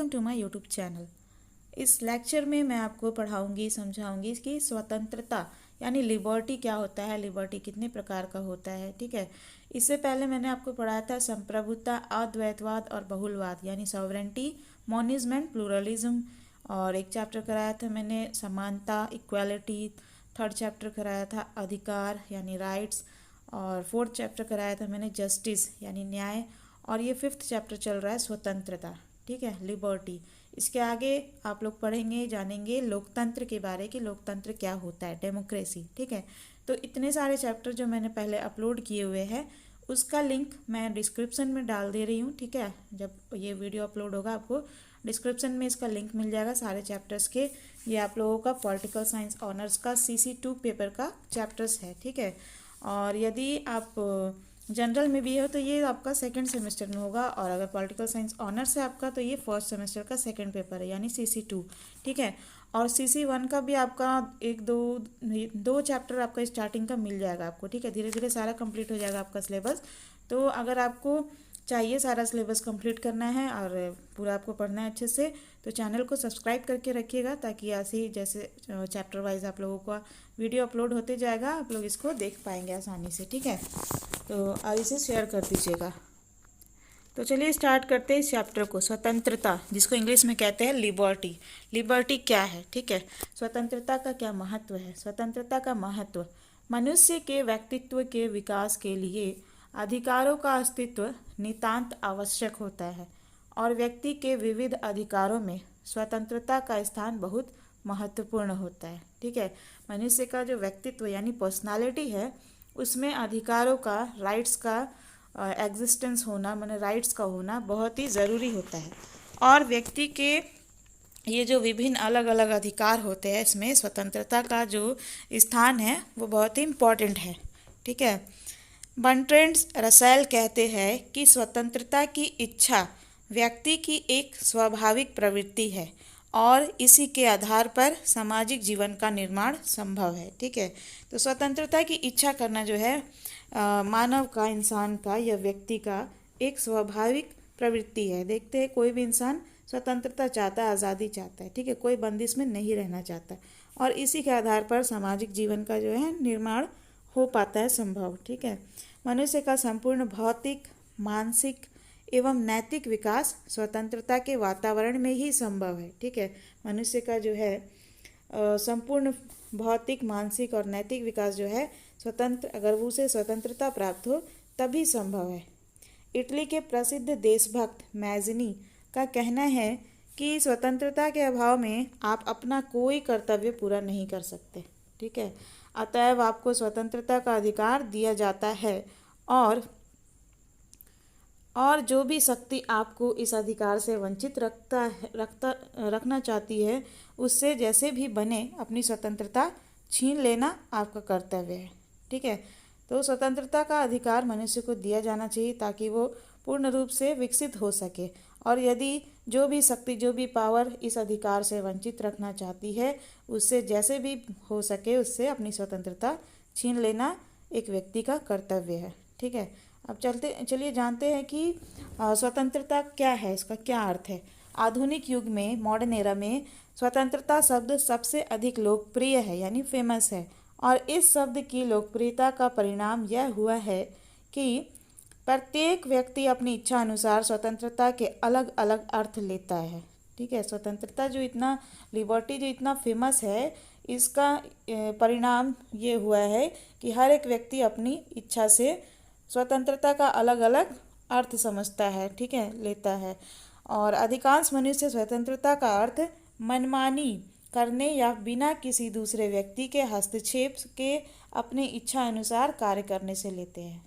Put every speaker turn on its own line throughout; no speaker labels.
Welcome to my YouTube channel. इस lecture में मैं आपको पढ़ाऊंगी, समझाऊंगी कि स्वतंत्रता यानी लिबर्टी क्या होता है, लिबर्टी कितने प्रकार का होता है। ठीक है, इससे पहले मैंने आपको पढ़ाया था संप्रभुता, अद्वैतवाद और बहुलवाद यानी सॉवरेंटी, मोनिज्म एंड प्लूरलिज्म। और एक चैप्टर कराया था मैंने समानता, इक्वालिटी। थर्ड चैप्टर कराया था अधिकार यानी राइट्स। और फोर्थ चैप्टर कराया था मैंने जस्टिस यानी न्याय। और ये फिफ्थ चैप्टर चल रहा है स्वतंत्रता। ठीक है, लिबर्टी। इसके आगे आप लोग पढ़ेंगे, जानेंगे लोकतंत्र के बारे कि लोकतंत्र क्या होता है, डेमोक्रेसी। ठीक है, तो इतने सारे चैप्टर जो मैंने पहले अपलोड किए हुए हैं उसका लिंक मैं डिस्क्रिप्शन में डाल दे रही हूँ। ठीक है, जब ये वीडियो अपलोड होगा आपको डिस्क्रिप्शन में इसका लिंक मिल जाएगा सारे चैप्टर्स के। ये आप लोगों का पॉलिटिकल साइंस ऑनर्स का CC2 पेपर का चैप्टर्स है। ठीक है, और यदि आप जनरल में भी हो तो ये आपका सेकंड सेमेस्टर में होगा, और अगर पॉलिटिकल साइंस ऑनर्स है आपका तो ये फर्स्ट सेमेस्टर का सेकंड पेपर है यानी CC2। ठीक है, और CC1 का भी आपका एक दो चैप्टर आपका स्टार्टिंग का मिल जाएगा आपको। ठीक है, धीरे धीरे सारा कंप्लीट हो जाएगा आपका सिलेबस। तो अगर आपको चाहिए सारा सिलेबस कंप्लीट करना है और पूरा आपको पढ़ना है अच्छे से, तो चैनल को सब्सक्राइब करके रखिएगा, ताकि ऐसे ही जैसे चैप्टर वाइज आप लोगों का वीडियो अपलोड होते जाएगा आप लोग इसको देख पाएंगे आसानी से। ठीक है, तो अब इसे शेयर कर दीजिएगा। तो चलिए स्टार्ट करते हैं इस चैप्टर को, स्वतंत्रता, जिसको इंग्लिश में कहते हैं लिबर्टी। लिबर्टी क्या है? ठीक है, स्वतंत्रता का क्या महत्व है? स्वतंत्रता का महत्व मनुष्य के व्यक्तित्व के विकास के लिए अधिकारों का अस्तित्व नितांत आवश्यक होता है, और व्यक्ति के विविध अधिकारों में स्वतंत्रता का स्थान बहुत महत्वपूर्ण होता है। ठीक है, मनुष्य का जो व्यक्तित्व यानी पर्सनालिटी है उसमें अधिकारों का, राइट्स का एग्जिस्टेंस होना, माने राइट्स का होना बहुत ही ज़रूरी होता है। और व्यक्ति के ये जो विभिन्न अलग अलग अधिकार होते हैं इसमें स्वतंत्रता का जो स्थान है वो बहुत ही इम्पॉर्टेंट है। ठीक है, बर्ट्रैंड रसेल कहते हैं कि स्वतंत्रता की इच्छा व्यक्ति की एक स्वाभाविक प्रवृत्ति है और इसी के आधार पर सामाजिक जीवन का निर्माण संभव है। ठीक है, तो स्वतंत्रता की इच्छा करना जो है मानव का, इंसान का या व्यक्ति का एक स्वाभाविक प्रवृत्ति है। देखते हैं कोई भी इंसान स्वतंत्रता चाहता है, आज़ादी चाहता है। ठीक है, कोई बंदिश में नहीं रहना चाहता, और इसी के आधार पर सामाजिक जीवन का जो है निर्माण हो पाता है संभव। ठीक है, मनुष्य का संपूर्ण भौतिक, मानसिक एवं नैतिक विकास स्वतंत्रता के वातावरण में ही संभव है। ठीक है, मनुष्य का जो है संपूर्ण भौतिक, मानसिक और नैतिक विकास जो है स्वतंत्र, अगर उसे स्वतंत्रता प्राप्त हो तभी संभव है। इटली के प्रसिद्ध देशभक्त मैज़नी का कहना है कि स्वतंत्रता के अभाव में आप अपना कोई कर्तव्य पूरा नहीं कर सकते। ठीक है, अतएव आपको स्वतंत्रता का अधिकार दिया जाता है, और जो भी शक्ति आपको इस अधिकार से वंचित रखना चाहती है उससे जैसे भी बने अपनी स्वतंत्रता छीन लेना आपका कर्तव्य है। ठीक है, तो स्वतंत्रता का अधिकार मनुष्य को दिया जाना चाहिए ताकि वो पूर्ण रूप से विकसित हो सके, और यदि जो भी शक्ति, जो भी पावर इस अधिकार से वंचित रखना चाहती है उससे जैसे भी हो सके उससे अपनी स्वतंत्रता छीन लेना एक व्यक्ति का कर्तव्य है। ठीक है, अब चलिए जानते हैं कि स्वतंत्रता क्या है, इसका क्या अर्थ है। आधुनिक युग में, मॉडर्न एरा में स्वतंत्रता शब्द सबसे अधिक लोकप्रिय है यानी फेमस है, और इस शब्द की लोकप्रियता का परिणाम यह हुआ है कि प्रत्येक व्यक्ति अपनी इच्छा अनुसार स्वतंत्रता के अलग अलग अर्थ लेता है। ठीक है, स्वतंत्रता जो इतना, लिबर्टी जो इतना फेमस है, इसका परिणाम ये हुआ है कि हर एक व्यक्ति अपनी इच्छा से स्वतंत्रता का अलग अलग अर्थ समझता है। ठीक है, लेता है, और अधिकांश मनुष्य स्वतंत्रता का अर्थ मनमानी करने या बिना किसी दूसरे व्यक्ति के हस्तक्षेप के अपनी इच्छा अनुसार कार्य करने से लेते हैं।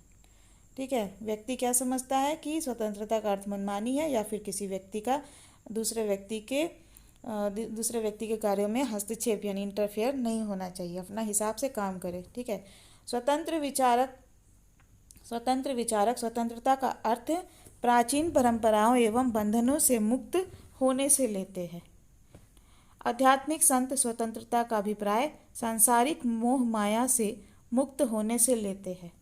ठीक है, व्यक्ति क्या समझता है कि स्वतंत्रता का अर्थ मनमानी है या फिर किसी व्यक्ति का दूसरे व्यक्ति के कार्यों में हस्तक्षेप यानी इंटरफेयर नहीं होना चाहिए, अपना हिसाब से काम करे। ठीक है, स्वतंत्र विचारक स्वतंत्रता का अर्थ प्राचीन परंपराओं एवं बंधनों से मुक्त होने से लेते हैं। आध्यात्मिक संत स्वतंत्रता का अभिप्राय सांसारिक मोह माया से मुक्त होने से लेते हैं,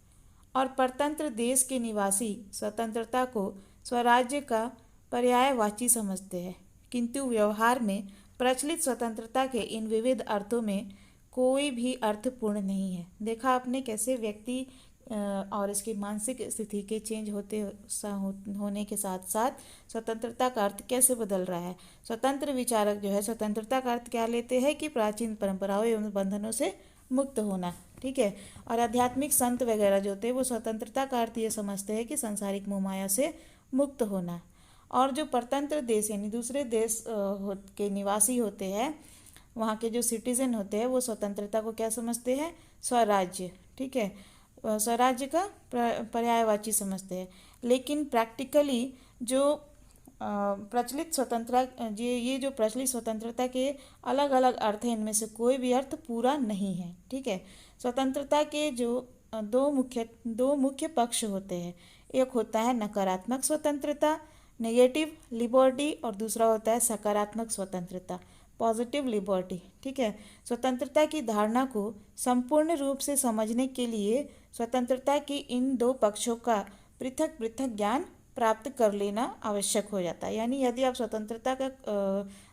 और परतंत्र देश के निवासी स्वतंत्रता को स्वराज्य का पर्यायवाची समझते हैं, किंतु व्यवहार में प्रचलित स्वतंत्रता के इन विविध अर्थों में कोई भी अर्थ पूर्ण नहीं है। देखा आपने कैसे व्यक्ति और इसकी मानसिक स्थिति के चेंज होने के साथ साथ स्वतंत्रता का अर्थ कैसे बदल रहा है। स्वतंत्र विचारक जो है स्वतंत्रता का अर्थ क्या लेते हैं कि प्राचीन परंपराओं एवं बंधनों से मुक्त होना, ठीक है। और आध्यात्मिक संत वगैरह जो होते हैं वो स्वतंत्रता का अर्थ ये समझते हैं कि सांसारिक मोहमाया से मुक्त होना। और जो परतंत्र देश यानी दूसरे देश के निवासी होते हैं, वहाँ के जो सिटीजन होते हैं वो स्वतंत्रता को क्या समझते हैं, स्वराज्य, ठीक है, स्वराज्य का पर्यायवाची समझते हैं। लेकिन प्रैक्टिकली जो प्रचलित स्वतंत्रता ये जो प्रचलित स्वतंत्रता के अलग अलग अर्थ हैं, इनमें से कोई भी अर्थ पूरा नहीं है, ठीक है। स्वतंत्रता के जो दो मुख्य पक्ष होते हैं, एक होता है नकारात्मक स्वतंत्रता नेगेटिव लिबर्टी और दूसरा होता है सकारात्मक स्वतंत्रता पॉजिटिव लिबर्टी, ठीक है। स्वतंत्रता की धारणा को संपूर्ण रूप से समझने के लिए स्वतंत्रता के इन दो पक्षों का पृथक पृथक ज्ञान प्राप्त कर लेना आवश्यक हो जाता है। यानी यदि आप स्वतंत्रता का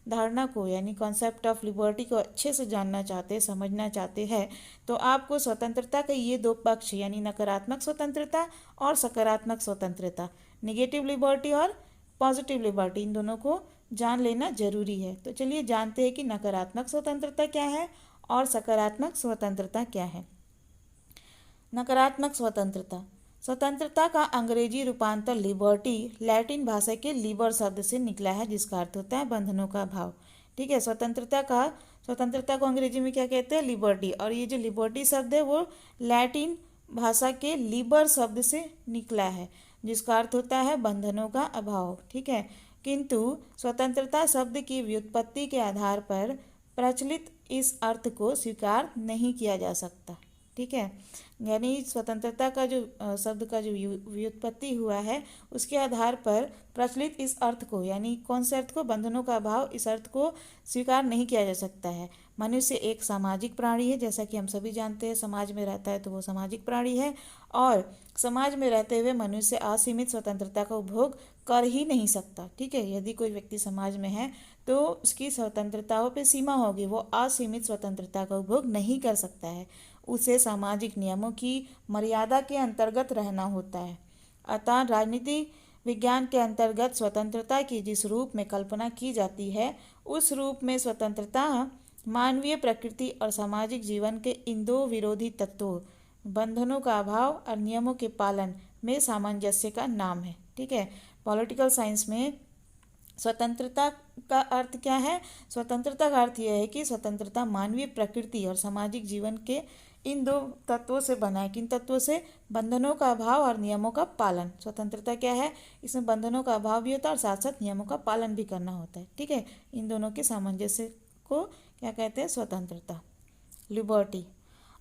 धारणा को यानी कॉन्सेप्ट ऑफ लिबर्टी को अच्छे से जानना चाहते हैं, समझना चाहते हैं, तो आपको स्वतंत्रता के ये दो पक्ष यानी नकारात्मक स्वतंत्रता और सकारात्मक स्वतंत्रता नेगेटिव लिबर्टी और पॉजिटिव लिबर्टी, इन दोनों को जान लेना जरूरी है। तो चलिए जानते हैं कि नकारात्मक स्वतंत्रता क्या है और सकारात्मक स्वतंत्रता क्या है। नकारात्मक स्वतंत्रता, स्वतंत्रता का अंग्रेजी रूपांतर लिबर्टी लैटिन भाषा के लिबर शब्द से निकला है, जिसका अर्थ होता है बंधनों का भाव, ठीक है। स्वतंत्रता को अंग्रेजी में क्या कहते हैं, लिबर्टी। और ये जो लिबर्टी शब्द है वो लैटिन भाषा के लिबर शब्द से निकला है, जिसका अर्थ होता है बंधनों का अभाव, ठीक है। किंतु स्वतंत्रता शब्द की व्युत्पत्ति के आधार पर प्रचलित इस अर्थ को स्वीकार नहीं किया जा सकता, ठीक है। यानी स्वतंत्रता का जो शब्द का जो व्युत्पत्ति हुआ है उसके आधार पर प्रचलित इस अर्थ को यानी कौन से अर्थ को, बंधनों का अभाव, इस अर्थ को स्वीकार नहीं किया जा सकता है। मनुष्य एक सामाजिक प्राणी है, जैसा कि हम सभी जानते हैं, समाज में रहता है तो वो सामाजिक प्राणी है। और समाज में रहते हुए मनुष्य असीमित स्वतंत्रता का उपभोग कर ही नहीं सकता, ठीक है। यदि कोई व्यक्ति समाज में है तो उसकी स्वतंत्रताओं पे सीमा होगी, वो असीमित स्वतंत्रता का उपभोग नहीं कर सकता है, उसे सामाजिक नियमों की मर्यादा के अंतर्गत रहना होता है। अतः राजनीति विज्ञान के अंतर्गत स्वतंत्रता की जिस रूप में कल्पना की जाती है, उस रूप में स्वतंत्रता मानवीय प्रकृति और सामाजिक जीवन के इन दो विरोधी तत्वों बंधनों का अभाव और नियमों के पालन में सामंजस्य का नाम है, ठीक है। पॉलिटिकल साइंस में स्वतंत्रता का अर्थ क्या है, स्वतंत्रता का अर्थ यह है कि स्वतंत्रता मानवीय प्रकृति और सामाजिक जीवन के इन दो तत्वों से बना है। किन तत्वों से, बंधनों का अभाव और नियमों का पालन। स्वतंत्रता क्या है, इसमें बंधनों का अभाव भी होता है और साथ साथ नियमों का पालन भी करना होता है, ठीक है। इन दोनों के सामंजस्य को क्या कहते हैं, स्वतंत्रता, लिबर्टी।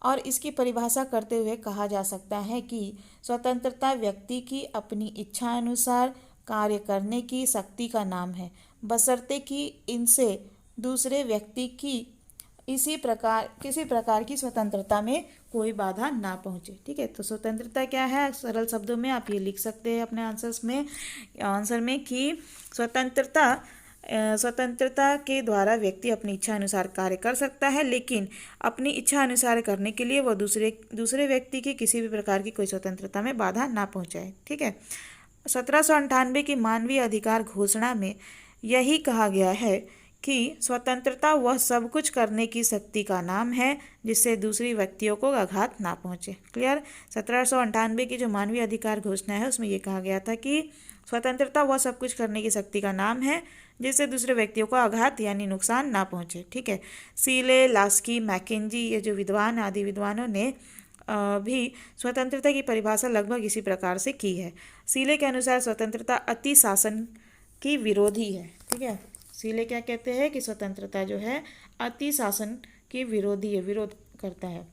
और इसकी परिभाषा करते हुए कहा जा सकता है कि स्वतंत्रता व्यक्ति की अपनी इच्छा अनुसार कार्य करने की शक्ति का नाम है, बशर्ते कि इनसे दूसरे व्यक्ति की किसी प्रकार की स्वतंत्रता में कोई बाधा ना पहुंचे, ठीक है। तो स्वतंत्रता क्या है, सरल शब्दों में आप ये लिख सकते हैं अपने आंसर में कि स्वतंत्रता के द्वारा व्यक्ति अपनी इच्छा अनुसार कार्य कर सकता है, लेकिन अपनी इच्छा अनुसार करने के लिए वह दूसरे व्यक्ति की किसी भी प्रकार की कोई स्वतंत्रता में बाधा ना पहुंचाए, ठीक है। 1798 की मानवीय अधिकार घोषणा में यही कहा गया है कि स्वतंत्रता वह सब कुछ करने की शक्ति का नाम है जिससे दूसरी व्यक्तियों को आघात ना पहुंचे। क्लियर। 1798 की जो मानवीय अधिकार घोषणा है उसमें ये कहा गया था कि स्वतंत्रता वह सब कुछ करने की शक्ति का नाम है जिससे दूसरे व्यक्तियों को आघात यानी नुकसान ना पहुंचे, ठीक है। सीले, लास्की, मैकेंजी, ये जो विद्वान आदि विद्वानों ने भी स्वतंत्रता की परिभाषा लगभग इसी प्रकार से की है। सीले के अनुसार स्वतंत्रता अति शासन की विरोधी है, ठीक है। सीले क्या कहते हैं कि स्वतंत्रता जो है अति शासन की विरोधी है, विरोध करता है।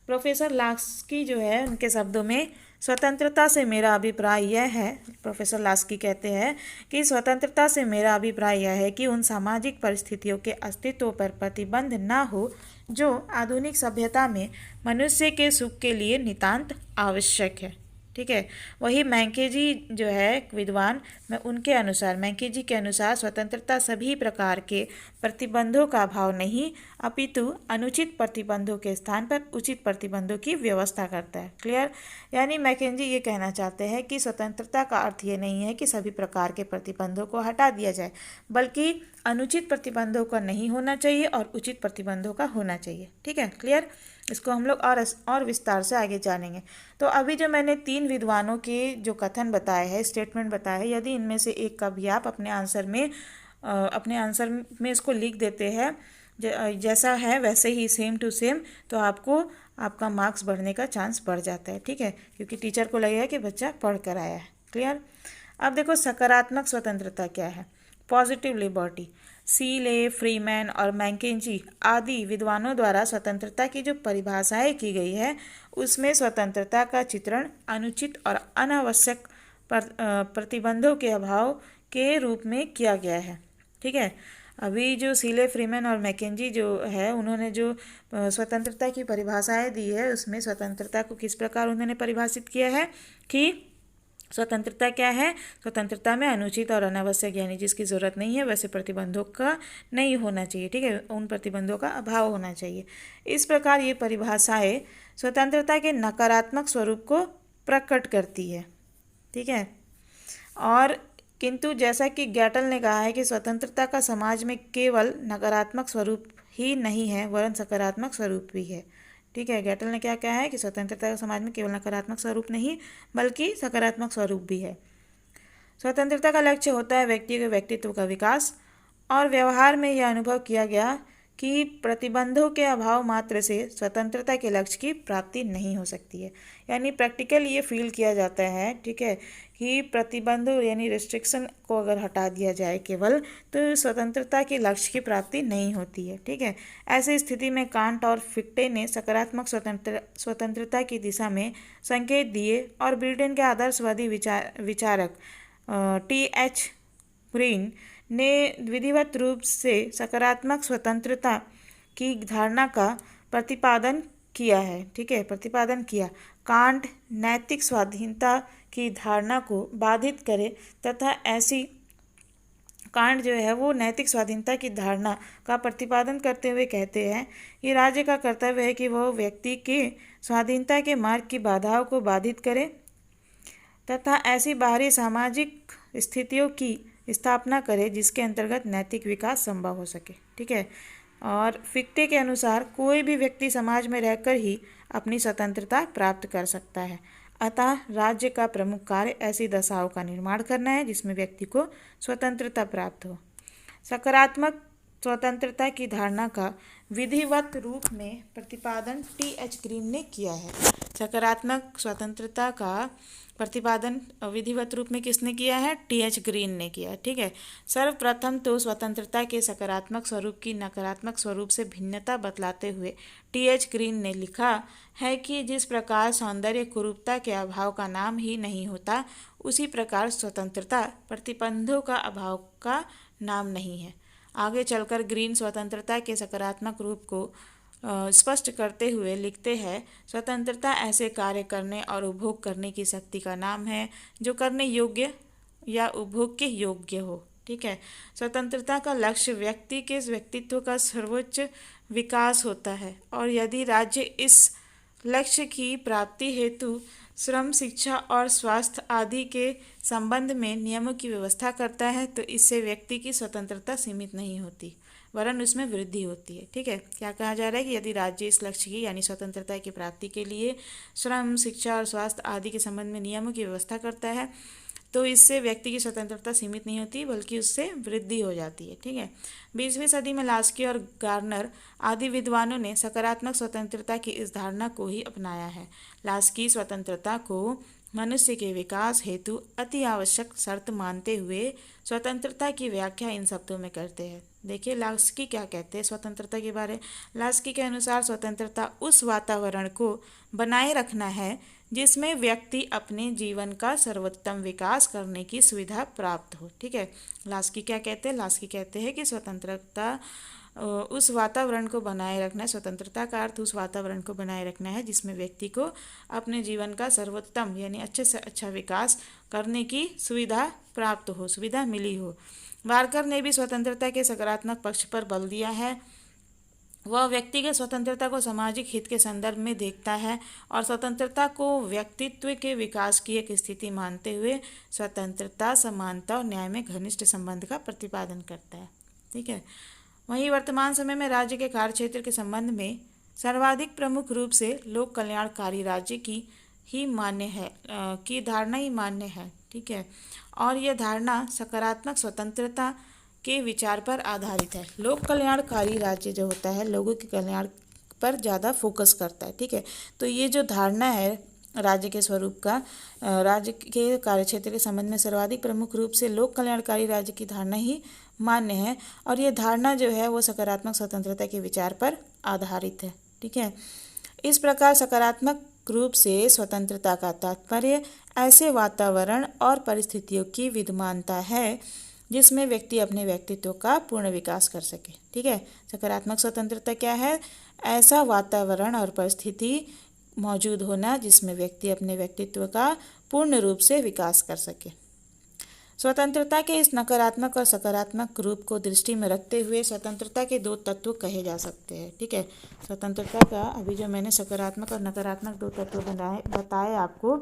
प्रोफेसर लास्की जो है उनके शब्दों में स्वतंत्रता से मेरा अभिप्राय यह है, प्रोफेसर लास्की कहते हैं कि स्वतंत्रता से मेरा अभिप्राय यह है कि उन सामाजिक परिस्थितियों के अस्तित्व पर प्रतिबंध न हो जो आधुनिक सभ्यता में मनुष्य के सुख के लिए नितांत आवश्यक है, ठीक है। वही मैकेंजी जो है विद्वान, मैं उनके अनुसार, मैकेंजी के अनुसार स्वतंत्रता सभी प्रकार के प्रतिबंधों का अभाव नहीं, अपितु अनुचित प्रतिबंधों के स्थान पर उचित प्रतिबंधों की व्यवस्था करता है। क्लियर? यानी मैकेंजी ये कहना चाहते हैं कि स्वतंत्रता का अर्थ ये नहीं है कि सभी प्रकार के प्रतिबंधों को हटा दिया जाए, बल्कि अनुचित प्रतिबंधों का नहीं होना चाहिए और उचित प्रतिबंधों का होना चाहिए। ठीक है, क्लियर? इसको हम लोग और विस्तार से आगे जानेंगे। तो अभी जो मैंने 3 विद्वानों के जो कथन बताए हैं, स्टेटमेंट बताए हैं, यदि इनमें से एक का भी आप अपने आंसर में इसको लिख देते हैं जैसा है वैसे ही, सेम टू सेम, तो आपका मार्क्स बढ़ने का चांस बढ़ जाता है। ठीक है, क्योंकि टीचर को लगेगा कि बच्चा पढ़ कर आया है। क्लियर? अब देखो सकारात्मक स्वतंत्रता क्या है। पॉजिटिव लिबर्टी, सीले, फ्रीमैन और मैकेंजी आदि विद्वानों द्वारा स्वतंत्रता की जो परिभाषाएं की गई है, उसमें स्वतंत्रता का चित्रण अनुचित और अनावश्यक प्रतिबंधों के अभाव के रूप में किया गया है। ठीक है, अभी जो सीले, फ्रीमैन और मैकेंजी जो है, उन्होंने जो स्वतंत्रता की परिभाषाएं दी है, उसमें स्वतंत्रता को किस प्रकार उन्होंने परिभाषित किया है कि स्वतंत्रता क्या है? स्वतंत्रता में अनुचित और अनावश्यक यानी जिसकी ज़रूरत नहीं है वैसे प्रतिबंधों का नहीं होना चाहिए। ठीक है, उन प्रतिबंधों का अभाव होना चाहिए। इस प्रकार ये परिभाषाएं स्वतंत्रता के नकारात्मक स्वरूप को प्रकट करती है। ठीक है, और किंतु जैसा कि गैटल ने कहा है कि स्वतंत्रता का समाज में केवल नकारात्मक स्वरूप ही नहीं है वरन सकारात्मक स्वरूप भी है। ठीक है, गैटल ने क्या कहा है कि स्वतंत्रता का समाज में केवल नकारात्मक स्वरूप नहीं बल्कि सकारात्मक स्वरूप भी है। स्वतंत्रता का लक्ष्य होता है व्यक्ति के व्यक्तित्व का विकास, और व्यवहार में यह अनुभव किया गया कि प्रतिबंधों के अभाव मात्र से स्वतंत्रता के लक्ष्य की प्राप्ति नहीं हो सकती है। यानी प्रैक्टिकल ये फील किया जाता है, ठीक है, कि प्रतिबंध यानी रिस्ट्रिक्शन को अगर हटा दिया जाए केवल, तो स्वतंत्रता के लक्ष्य की प्राप्ति नहीं होती है। ठीक है, ऐसी स्थिति में कांट और फिक्टे ने सकारात्मक स्वतंत्रता की दिशा में संकेत दिए और ब्रिटेन के आदर्शवादी विचारक TH ग्रीन ने विधिवत रूप से सकारात्मक स्वतंत्रता की धारणा का प्रतिपादन किया है। ठीक है, प्रतिपादन किया। कांट नैतिक स्वाधीनता की धारणा को बाधित करे तथा ऐसी कांट जो है वो नैतिक स्वाधीनता की धारणा का प्रतिपादन करते हुए कहते हैं कि राज्य का कर्तव्य है कि वह व्यक्ति के स्वाधीनता के मार्ग की बाधाओं को बाधित करे तथा ऐसी बाहरी सामाजिक स्थितियों की स्थापना करे जिसके अंतर्गत नैतिक विकास संभव हो सके। ठीक है, और फिक्टे के अनुसार कोई भी व्यक्ति समाज में रहकर ही अपनी स्वतंत्रता प्राप्त कर सकता है। अतः राज्य का प्रमुख कार्य ऐसी दशाओं का निर्माण करना है जिसमें व्यक्ति को स्वतंत्रता प्राप्त हो। सकारात्मक स्वतंत्रता की धारणा का विधिवत रूप में प्रतिपादन TH ग्रीन ने किया है। सकारात्मक स्वतंत्रता का प्रतिपादन विधिवत रूप में किसने किया है? TH ग्रीन ने किया। ठीक है, सर्वप्रथम तो स्वतंत्रता के सकारात्मक स्वरूप की नकारात्मक स्वरूप से भिन्नता बतलाते हुए TH ग्रीन ने लिखा है कि जिस प्रकार सौंदर्य कुरूपता के अभाव का नाम ही नहीं होता, उसी प्रकार स्वतंत्रता प्रतिबंधों का अभाव का नाम नहीं है। आगे चलकर ग्रीन स्वतंत्रता के सकारात्मक रूप को स्पष्ट करते हुए लिखते हैं, स्वतंत्रता ऐसे कार्य करने और उपभोग करने की शक्ति का नाम है जो करने योग्य या उपभोग के योग्य हो। ठीक है, स्वतंत्रता का लक्ष्य व्यक्ति के व्यक्तित्व का सर्वोच्च विकास होता है और यदि राज्य इस लक्ष्य की प्राप्ति हेतु श्रम, शिक्षा और स्वास्थ्य आदि के संबंध में नियमों की व्यवस्था करता है तो इससे व्यक्ति की स्वतंत्रता सीमित नहीं होती वरन उसमें वृद्धि होती है। ठीक है, क्या कहा जा रहा है कि यदि राज्य इस लक्ष्य की यानी स्वतंत्रता की प्राप्ति के लिए श्रम, शिक्षा और स्वास्थ्य आदि के संबंध में नियमों की व्यवस्था करता है तो इससे व्यक्ति की स्वतंत्रता सीमित नहीं होती बल्कि उससे वृद्धि हो जाती है। ठीक है, 20वीं सदी में लास्की और गार्नर आदि विद्वानों ने सकारात्मक स्वतंत्रता की इस धारणा को ही अपनाया है। लास्की स्वतंत्रता को मनुष्य के विकास हेतु अति आवश्यक शर्त मानते हुए स्वतंत्रता की व्याख्या इन शब्दों में करते हैं। देखिए लास्की क्या कहते हैं स्वतंत्रता के बारे। लास्की के अनुसार स्वतंत्रता उस वातावरण को बनाए रखना है जिसमें व्यक्ति अपने जीवन का सर्वोत्तम विकास करने की सुविधा प्राप्त हो। ठीक है, लास्की क्या कहते हैं? लास्की कहते हैं कि स्वतंत्रता उस वातावरण को बनाए रखना है। स्वतंत्रता का अर्थ उस वातावरण को बनाए रखना है जिसमें व्यक्ति को अपने जीवन का सर्वोत्तम यानी अच्छे से अच्छा विकास करने की सुविधा प्राप्त हो, सुविधा मिली हो। वारकर ने भी स्वतंत्रता के सकारात्मक पक्ष पर बल दिया है। वह व्यक्तिगत स्वतंत्रता को सामाजिक हित के संदर्भ में देखता है और स्वतंत्रता को व्यक्तित्व के विकास की एक स्थिति मानते हुए स्वतंत्रता, समानता और न्याय में घनिष्ठ संबंध का प्रतिपादन करता है। ठीक है। वहीं वर्तमान समय में राज्य के कार्यक्षेत्र के संबंध में सर्वाधिक प्रमुख रूप से लोक कल्याणकारी राज्य की ही मान्य है की धारणा ही मान्य है। ठीक है। और यह धारणा सकारात्मक स्वतंत्रता के विचार पर आधारित है। लोक कल्याणकारी राज्य जो होता है लोगों के कल्याण पर ज़्यादा फोकस करता है। ठीक है। तो ये जो धारणा है राज्य के स्वरूप का, राज्य के कार्यक्षेत्र के संबंध में सर्वाधिक प्रमुख रूप से लोक कल्याणकारी राज्य की धारणा ही मान्य है और ये धारणा जो है वो सकारात्मक स्वतंत्रता के विचार पर आधारित है। ठीक है। इस प्रकार सकारात्मक रूप से स्वतंत्रता का तात्पर्य ऐसे वातावरण और परिस्थितियों की विद्यमानता है जिसमें व्यक्ति अपने व्यक्तित्व का पूर्ण विकास कर सके। ठीक है। सकारात्मक स्वतंत्रता क्या है? ऐसा वातावरण और परिस्थिति मौजूद होना जिसमें व्यक्ति अपने व्यक्तित्व का पूर्ण रूप से विकास कर सके। स्वतंत्रता के इस नकारात्मक और सकारात्मक रूप को दृष्टि में रखते हुए स्वतंत्रता के दो तत्व कहे जा सकते हैं। ठीक है। स्वतंत्रता का अभी जो मैंने सकारात्मक और नकारात्मक दो तत्व बताए आपको,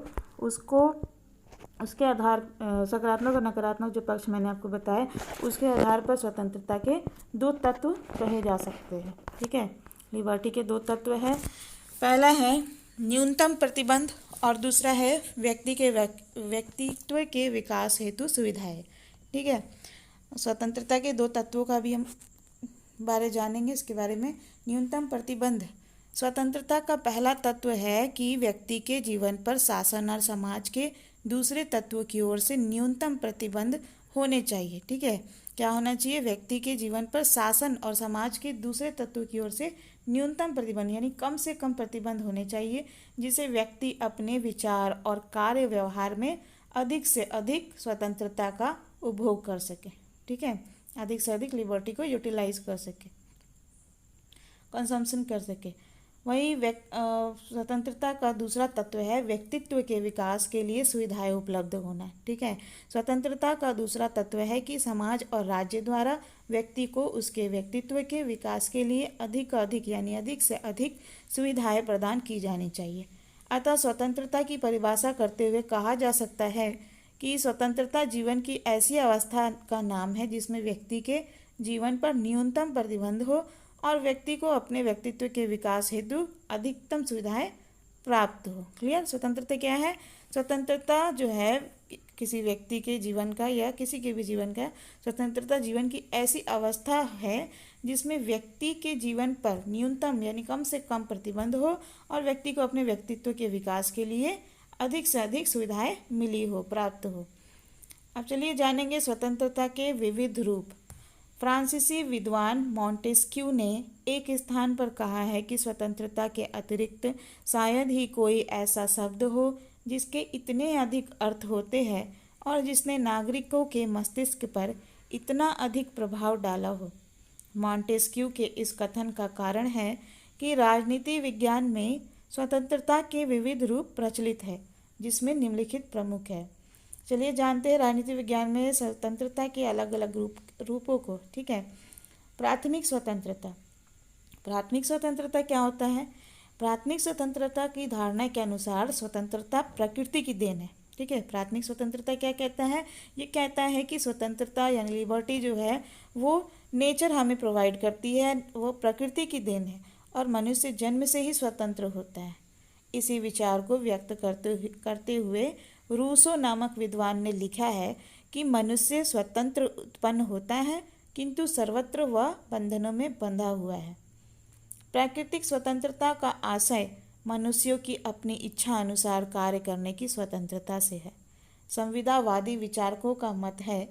उसके आधार सकारात्मक और नकारात्मक जो पक्ष मैंने आपको बताए उसके आधार पर स्वतंत्रता के दो तत्व कहे जा सकते हैं। ठीक है। लिबर्टी के दो तत्व है। पहला है न्यूनतम प्रतिबंध और दूसरा है व्यक्तित्व के विकास हेतु सुविधाएं। ठीक है। स्वतंत्रता के दो तत्वों का भी हम बारे जानेंगे। इसके बारे में न्यूनतम प्रतिबंध, स्वतंत्रता का पहला तत्व है कि व्यक्ति के जीवन पर शासन और समाज के दूसरे तत्वों की ओर से न्यूनतम प्रतिबंध होने चाहिए। ठीक है। क्या होना चाहिए? व्यक्ति के जीवन पर शासन और समाज के दूसरे तत्वों की ओर से न्यूनतम प्रतिबंध यानी कम से कम प्रतिबंध होने चाहिए जिसे व्यक्ति अपने विचार और कार्य व्यवहार में अधिक से अधिक स्वतंत्रता का उपभोग कर सके। ठीक है। अधिक से अधिक लिबर्टी को यूटिलाइज कर सके, कंजम्पशन कर सके। वहीं स्वतंत्रता का दूसरा तत्व है व्यक्तित्व के विकास के लिए सुविधाएं उपलब्ध होना। ठीक है। स्वतंत्रता का दूसरा तत्व है कि समाज और राज्य द्वारा व्यक्ति को उसके व्यक्तित्व के विकास के लिए अधिक से अधिक सुविधाएं प्रदान की जानी चाहिए। अतः स्वतंत्रता की परिभाषा करते हुए कहा जा सकता है कि स्वतंत्रता जीवन की ऐसी अवस्था का नाम है जिसमें व्यक्ति के जीवन पर न्यूनतम प्रतिबंध हो और व्यक्ति को अपने व्यक्तित्व के विकास हेतु अधिकतम सुविधाएं प्राप्त हो। क्लियर? स्वतंत्रता क्या है? स्वतंत्रता जो है किसी व्यक्ति के जीवन का या किसी के भी जीवन का, स्वतंत्रता जीवन की ऐसी अवस्था है जिसमें व्यक्ति के जीवन पर न्यूनतम यानी कम से कम प्रतिबंध हो और व्यक्ति को अपने व्यक्तित्व के विकास के लिए अधिक से अधिक सुविधाएं मिली हो, प्राप्त हो। अब चलिए जानेंगे स्वतंत्रता के विविध रूप। फ्रांसीसी विद्वान मॉन्टेस्क्यू ने एक स्थान पर कहा है कि स्वतंत्रता के अतिरिक्त शायद ही कोई ऐसा शब्द हो जिसके इतने अधिक अर्थ होते हैं और जिसने नागरिकों के मस्तिष्क पर इतना अधिक प्रभाव डाला हो। मॉन्टेस्क्यू के इस कथन का कारण है कि राजनीति विज्ञान में स्वतंत्रता के विविध रूप प्रचलित है जिसमें निम्नलिखित प्रमुख है। चलिए जानते हैं राजनीति विज्ञान में स्वतंत्रता के अलग अलग रूपों को। ठीक है। प्राथमिक स्वतंत्रता। प्राथमिक स्वतंत्रता क्या होता है? प्राथमिक स्वतंत्रता की धारणा के अनुसार स्वतंत्रता प्रकृति की देन है। ठीक है। प्राथमिक स्वतंत्रता क्या कहता है? ये कहता है कि स्वतंत्रता यानी लिबर्टी जो है वो नेचर हमें प्रोवाइड करती है, वो प्रकृति की देन है और मनुष्य जन्म से ही स्वतंत्र होता है। इसी विचार को व्यक्त करते हुए रूसो नामक विद्वान ने लिखा है कि मनुष्य स्वतंत्र उत्पन्न होता है किंतु सर्वत्र वह बंधनों में बंधा हुआ है। प्राकृतिक स्वतंत्रता का आशय मनुष्यों की अपनी इच्छा अनुसार कार्य करने की स्वतंत्रता से है। संविदावादी विचारकों का मत है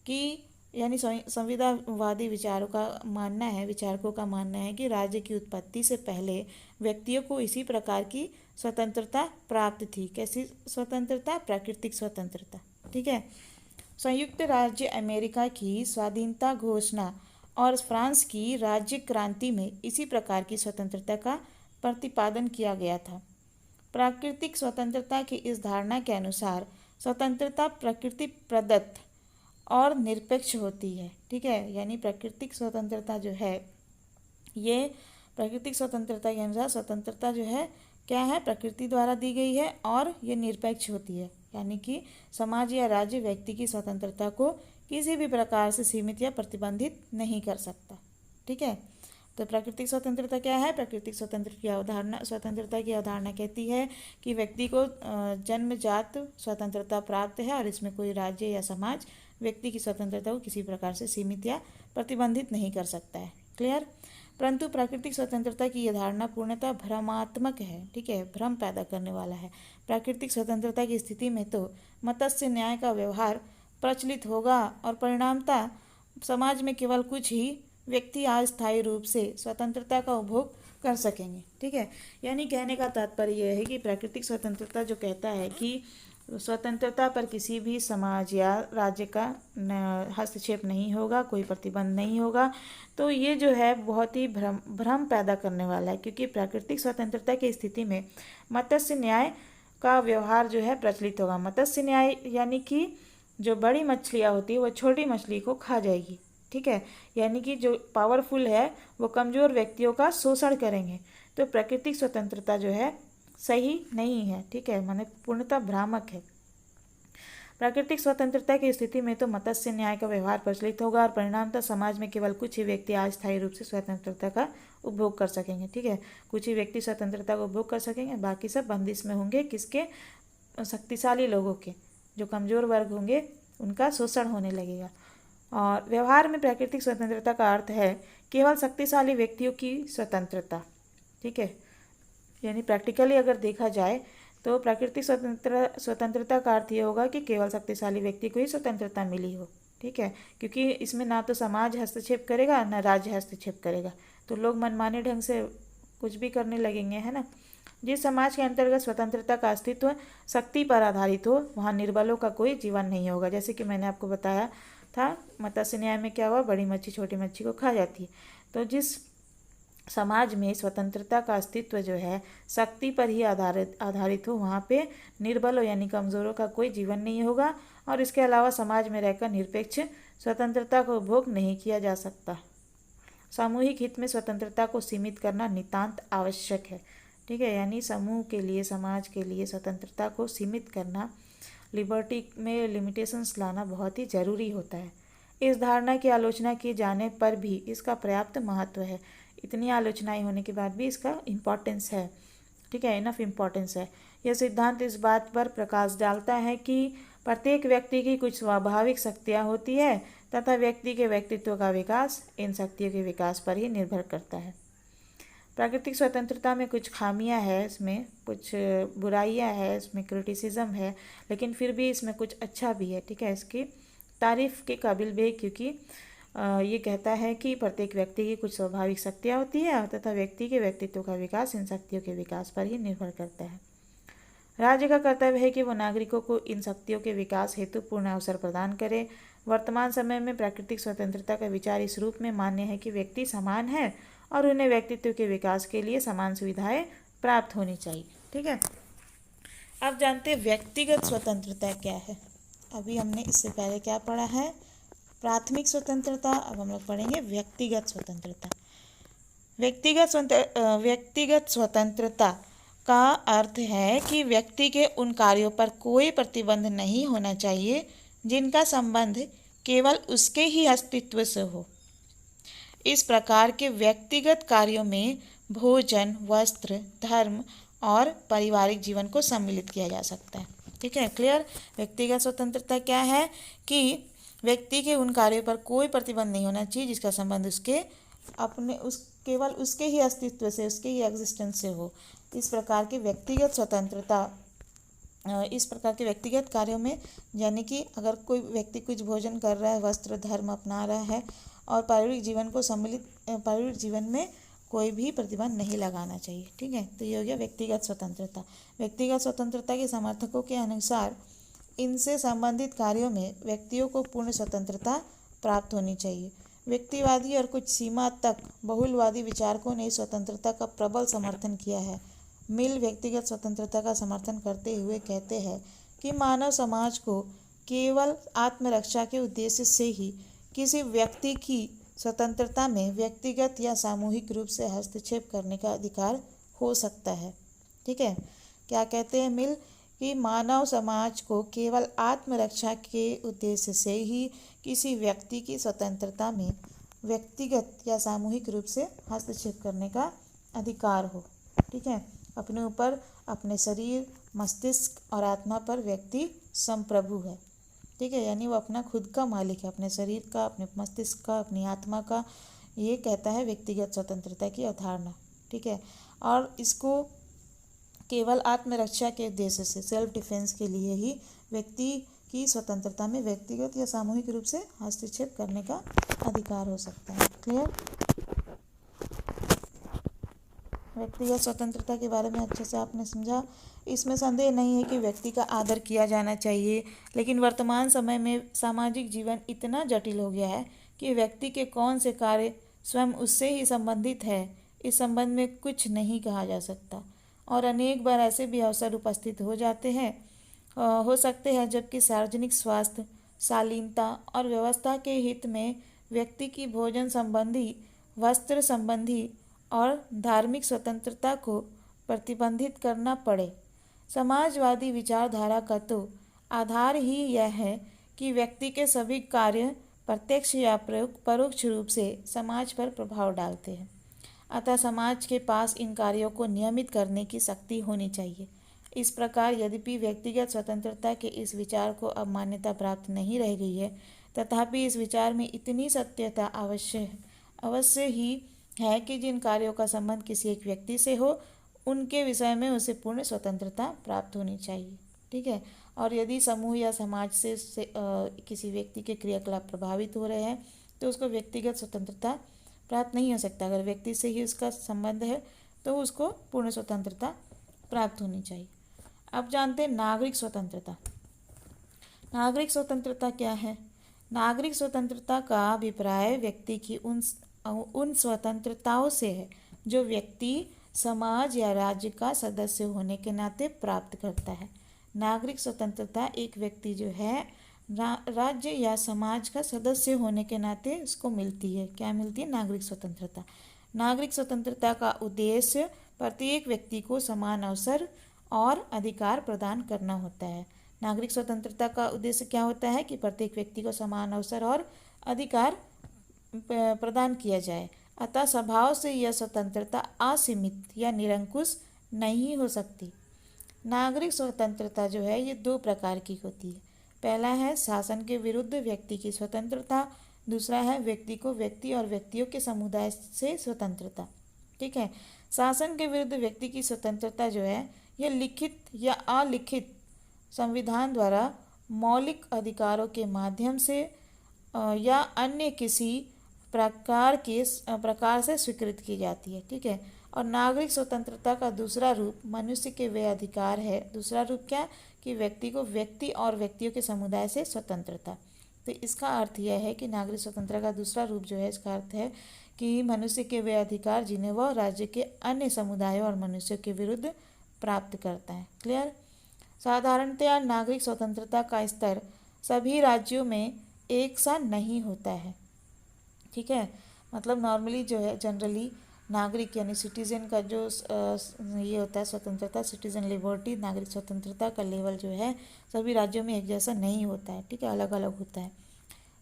कि संविदावादी विचारकों का मानना है कि राज्य की उत्पत्ति से पहले व्यक्तियों को इसी प्रकार की स्वतंत्रता प्राप्त थी। कैसी स्वतंत्रता? प्राकृतिक स्वतंत्रता। ठीक है। संयुक्त राज्य अमेरिका की स्वाधीनता घोषणा और फ्रांस की राज्य क्रांति में इसी प्रकार की स्वतंत्रता का प्रतिपादन किया गया था। प्राकृतिक स्वतंत्रता की इस धारणा के अनुसार स्वतंत्रता प्रकृति प्रदत्त और निरपेक्ष होती है। ठीक है, यानी प्राकृतिक स्वतंत्रता जो है, ये प्राकृतिक स्वतंत्रता के अनुसार स्वतंत्रता जो है क्या है, प्रकृति द्वारा दी गई है और ये निरपेक्ष होती है, यानी कि समाज या राज्य व्यक्ति की स्वतंत्रता को किसी भी प्रकार से सीमित या प्रतिबंधित नहीं कर सकता। ठीक है, तो प्राकृतिक स्वतंत्रता क्या है? प्राकृतिक स्वतंत्रता की अवधारणा कहती है कि व्यक्ति को जन्मजात स्वतंत्रता प्राप्त है और इसमें कोई राज्य या समाज व्यक्ति की स्वतंत्रता को किसी प्रकार से सीमित या प्रतिबंधित नहीं कर सकता है। क्लियर? परंतु प्राकृतिक स्वतंत्रता की यह धारणा पूर्णतः भ्रमात्मक है। ठीक है, भ्रम पैदा करने वाला है। प्राकृतिक स्वतंत्रता की स्थिति में तो मत्स्य न्याय का व्यवहार प्रचलित होगा और परिणामतः समाज में केवल कुछ ही व्यक्ति अस्थायी रूप से स्वतंत्रता का उपभोग कर सकेंगे। ठीक है, यानी कहने का तात्पर्य यह है कि प्राकृतिक स्वतंत्रता जो कहता है कि स्वतंत्रता पर किसी भी समाज या राज्य का हस्तक्षेप नहीं होगा, कोई प्रतिबंध नहीं होगा, तो ये जो है बहुत ही भ्रम पैदा करने वाला है, क्योंकि प्राकृतिक स्वतंत्रता की स्थिति में मत्स्य न्याय का व्यवहार जो है प्रचलित होगा। मत्स्य न्याय यानी कि जो बड़ी मछलियाँ होती है वो छोटी मछली को खा जाएगी। ठीक है, यानी कि जो पावरफुल है वो कमज़ोर व्यक्तियों का शोषण करेंगे। तो प्राकृतिक स्वतंत्रता जो है सही नहीं है। ठीक है, माने पूर्णतः भ्रामक है। प्राकृतिक स्वतंत्रता की स्थिति में तो मत्स्य न्याय का व्यवहार प्रचलित होगा और परिणामतः समाज में केवल कुछ ही व्यक्ति अस्थायी रूप से स्वतंत्रता का उपभोग कर सकेंगे। ठीक है, कुछ ही व्यक्ति स्वतंत्रता का उपभोग कर सकेंगे, बाकी सब बंदिश में होंगे। किसके? शक्तिशाली लोगों के। जो कमज़ोर वर्ग होंगे उनका शोषण होने लगेगा। और व्यवहार में प्राकृतिक स्वतंत्रता का अर्थ है केवल शक्तिशाली व्यक्तियों की स्वतंत्रता। ठीक है, यानी प्रैक्टिकली अगर देखा जाए तो प्राकृतिक स्वतंत्रता का अर्थ ये होगा कि केवल शक्तिशाली व्यक्ति को ही स्वतंत्रता मिली हो। ठीक है, क्योंकि इसमें ना तो समाज हस्तक्षेप करेगा ना राज्य हस्तक्षेप करेगा, तो लोग मनमाने ढंग से कुछ भी करने लगेंगे, है ना। जिस समाज के अंतर्गत स्वतंत्रता का अस्तित्व शक्ति पर आधारित हो वहाँ निर्बलों का कोई जीवन नहीं होगा। जैसे कि मैंने आपको बताया था मत्स्य न्याय में क्या हुआ, बड़ी मच्छी छोटी मच्छी को खा जाती है। तो जिस समाज में स्वतंत्रता का अस्तित्व जो है शक्ति पर ही आधारित हो वहाँ पे निर्बलों यानी कमज़ोरों का कोई जीवन नहीं होगा और इसके अलावा समाज में रहकर निरपेक्ष स्वतंत्रता का उपभोग नहीं किया जा सकता। सामूहिक हित में स्वतंत्रता को सीमित करना नितांत आवश्यक है। ठीक है, यानी समूह के लिए, समाज के लिए स्वतंत्रता को सीमित करना, लिबर्टी में लिमिटेशंस लाना बहुत ही ज़रूरी होता है। इस धारणा की आलोचना किए जाने पर भी इसका पर्याप्त महत्व है। इतनी आलोचनाएं होने के बाद भी इसका इम्पोर्टेंस है। ठीक है, इनफ इम्पोर्टेंस है। यह सिद्धांत इस बात पर प्रकाश डालता है कि प्रत्येक व्यक्ति की कुछ स्वाभाविक शक्तियाँ होती है तथा व्यक्ति के व्यक्तित्व का विकास इन शक्तियों के विकास पर ही निर्भर करता है। प्राकृतिक स्वतंत्रता में कुछ खामियां है, इसमें कुछ बुराइयां है, इसमें क्रिटिसिज्म है, लेकिन फिर भी इसमें कुछ अच्छा भी है। ठीक है, इसकी तारीफ़ के काबिल भी है, क्योंकि ये कहता है कि प्रत्येक व्यक्ति की कुछ स्वाभाविक शक्तियाँ होती है तथा व्यक्ति के व्यक्तित्व का विकास इन शक्तियों के विकास पर ही निर्भर करता है। राज्य का कर्तव्य है कि वो नागरिकों को इन शक्तियों के विकास हेतु पूर्ण अवसर प्रदान करे। वर्तमान समय में प्राकृतिक स्वतंत्रता का विचार इस रूप में मान्य है कि व्यक्ति समान है और उन्हें व्यक्तित्व के विकास के लिए समान सुविधाएं प्राप्त होनी चाहिए। ठीक है, अब जानते हैं व्यक्तिगत स्वतंत्रता क्या है। अभी हमने इससे पहले क्या पढ़ा है, प्राथमिक स्वतंत्रता। अब हम लोग पढ़ेंगे व्यक्तिगत स्वतंत्रता। व्यक्तिगत स्वतंत्रता का अर्थ है कि व्यक्ति के उन कार्यों पर कोई प्रतिबंध नहीं होना चाहिए जिनका संबंध केवल उसके ही अस्तित्व से हो। इस प्रकार के व्यक्तिगत कार्यों में भोजन, वस्त्र, धर्म और पारिवारिक जीवन को सम्मिलित किया जा सकता है। ठीक है, क्लियर। व्यक्तिगत स्वतंत्रता क्या है कि व्यक्ति के उन कार्यों पर कोई प्रतिबंध नहीं होना चाहिए जिसका संबंध केवल उसके ही अस्तित्व से, उसके ही एग्जिस्टेंस से हो। इस प्रकार के व्यक्तिगत कार्यों में, यानी कि अगर कोई व्यक्ति कुछ भोजन कर रहा है, वस्त्र, धर्म अपना रहा है और पारिवारिक जीवन में कोई भी प्रतिबंध नहीं लगाना चाहिए। ठीक है, तो ये हो गया व्यक्तिगत स्वतंत्रता। व्यक्तिगत स्वतंत्रता के समर्थकों के अनुसार इनसे संबंधित कार्यों में व्यक्तियों को पूर्ण स्वतंत्रता प्राप्त होनी चाहिए। व्यक्तिवादी और कुछ सीमा तक बहुलवादी विचारकों ने स्वतंत्रता का प्रबल समर्थन किया है। मिल व्यक्तिगत स्वतंत्रता का समर्थन करते हुए कहते हैं कि मानव समाज को केवल आत्मरक्षा के उद्देश्य से ही किसी व्यक्ति की स्वतंत्रता में व्यक्तिगत या सामूहिक रूप से हस्तक्षेप करने का अधिकार हो सकता है। ठीक है, क्या कहते हैं मिल कि मानव समाज को केवल आत्मरक्षा के उद्देश्य से ही किसी व्यक्ति की स्वतंत्रता में व्यक्तिगत या सामूहिक रूप से हस्तक्षेप करने का अधिकार हो। ठीक है, अपने ऊपर, अपने शरीर, मस्तिष्क और आत्मा पर व्यक्ति संप्रभु है। ठीक है, यानी वो अपना खुद का मालिक है, अपने शरीर का, अपने मस्तिष्क का, अपनी आत्मा का। ये कहता है व्यक्तिगत स्वतंत्रता की अवधारणा। ठीक है, और इसको केवल आत्मरक्षा के उद्देश्य से, सेल्फ डिफेंस के लिए ही व्यक्ति की स्वतंत्रता में व्यक्तिगत या सामूहिक रूप से हस्तक्षेप करने का अधिकार हो सकता है। क्लियर? व्यक्तिगत स्वतंत्रता के बारे में अच्छे से आपने समझा। इसमें संदेह नहीं है कि व्यक्ति का आदर किया जाना चाहिए, लेकिन वर्तमान समय में सामाजिक जीवन इतना जटिल हो गया है कि व्यक्ति के कौन से कार्य स्वयं उससे ही संबंधित है, इस संबंध में कुछ नहीं कहा जा सकता। और अनेक बार ऐसे भी अवसर उपस्थित हो सकते हैं जबकि सार्वजनिक स्वास्थ्य, शालीनता और व्यवस्था के हित में व्यक्ति की भोजन संबंधी, वस्त्र संबंधी और धार्मिक स्वतंत्रता को प्रतिबंधित करना पड़े। समाजवादी विचारधारा का तो आधार ही यह है कि व्यक्ति के सभी कार्य प्रत्यक्ष या परोक्ष रूप से समाज पर प्रभाव डालते हैं, अतः समाज के पास इन कार्यों को नियमित करने की शक्ति होनी चाहिए। इस प्रकार यद्यपि व्यक्तिगत स्वतंत्रता के इस विचार को अब मान्यता प्राप्त नहीं रह गई है, तथापि इस विचार में इतनी सत्यता अवश्य ही है कि जिन कार्यों का संबंध किसी एक व्यक्ति से हो, उनके विषय में उसे पूर्ण स्वतंत्रता प्राप्त होनी चाहिए। ठीक है, और यदि समूह या समाज से किसी व्यक्ति के क्रियाकलाप प्रभावित हो रहे हैं तो उसको व्यक्तिगत स्वतंत्रता प्राप्त नहीं हो सकता। अगर व्यक्ति से ही उसका संबंध है तो उसको पूर्ण स्वतंत्रता प्राप्त होनी चाहिए। अब जानते हैं नागरिक स्वतंत्रता। नागरिक स्वतंत्रता क्या है? नागरिक स्वतंत्रता का अभिप्राय व्यक्ति की उन स्वतंत्रताओं से है जो व्यक्ति समाज या राज्य का सदस्य होने के नाते प्राप्त करता है। नागरिक स्वतंत्रता एक व्यक्ति जो है राज्य या समाज का सदस्य होने के नाते उसको मिलती है। क्या मिलती है? नागरिक स्वतंत्रता। नागरिक स्वतंत्रता का उद्देश्य प्रत्येक व्यक्ति को समान अवसर और अधिकार प्रदान करना होता है। नागरिक स्वतंत्रता का उद्देश्य क्या होता है कि प्रत्येक व्यक्ति को समान अवसर और अधिकार प्रदान किया जाए। अतः स्वभाव से यह स्वतंत्रता असीमित या निरंकुश नहीं हो सकती। नागरिक स्वतंत्रता जो है ये दो प्रकार की होती है। पहला है शासन के विरुद्ध व्यक्ति की स्वतंत्रता, दूसरा है व्यक्ति को व्यक्ति और व्यक्तियों के समुदाय से स्वतंत्रता। ठीक है, शासन के विरुद्ध व्यक्ति की स्वतंत्रता जो है यह लिखित या अलिखित संविधान द्वारा मौलिक अधिकारों के माध्यम से या अन्य किसी प्रकार से स्वीकृत की जाती है। ठीक है, और नागरिक स्वतंत्रता का दूसरा रूप मनुष्य के वे अधिकार है। दूसरा रूप क्या? कि व्यक्ति को व्यक्ति और व्यक्तियों के समुदाय से स्वतंत्रता। तो इसका अर्थ यह है कि नागरिक स्वतंत्रता का दूसरा रूप जो है इसका अर्थ है कि मनुष्य के वे अधिकार जिन्हें वह राज्य के अन्य समुदायों और मनुष्यों के विरुद्ध प्राप्त करता है। क्लियर? साधारणतया नागरिक स्वतंत्रता का स्तर सभी राज्यों में एक सा नहीं होता है। ठीक है, मतलब नॉर्मली जो है जनरली नागरिक यानी सिटीजन का जो ये होता है स्वतंत्रता, सिटीजन लिबर्टी, नागरिक स्वतंत्रता का लेवल जो है सभी राज्यों में एक जैसा नहीं होता है। ठीक है, अलग अलग होता है।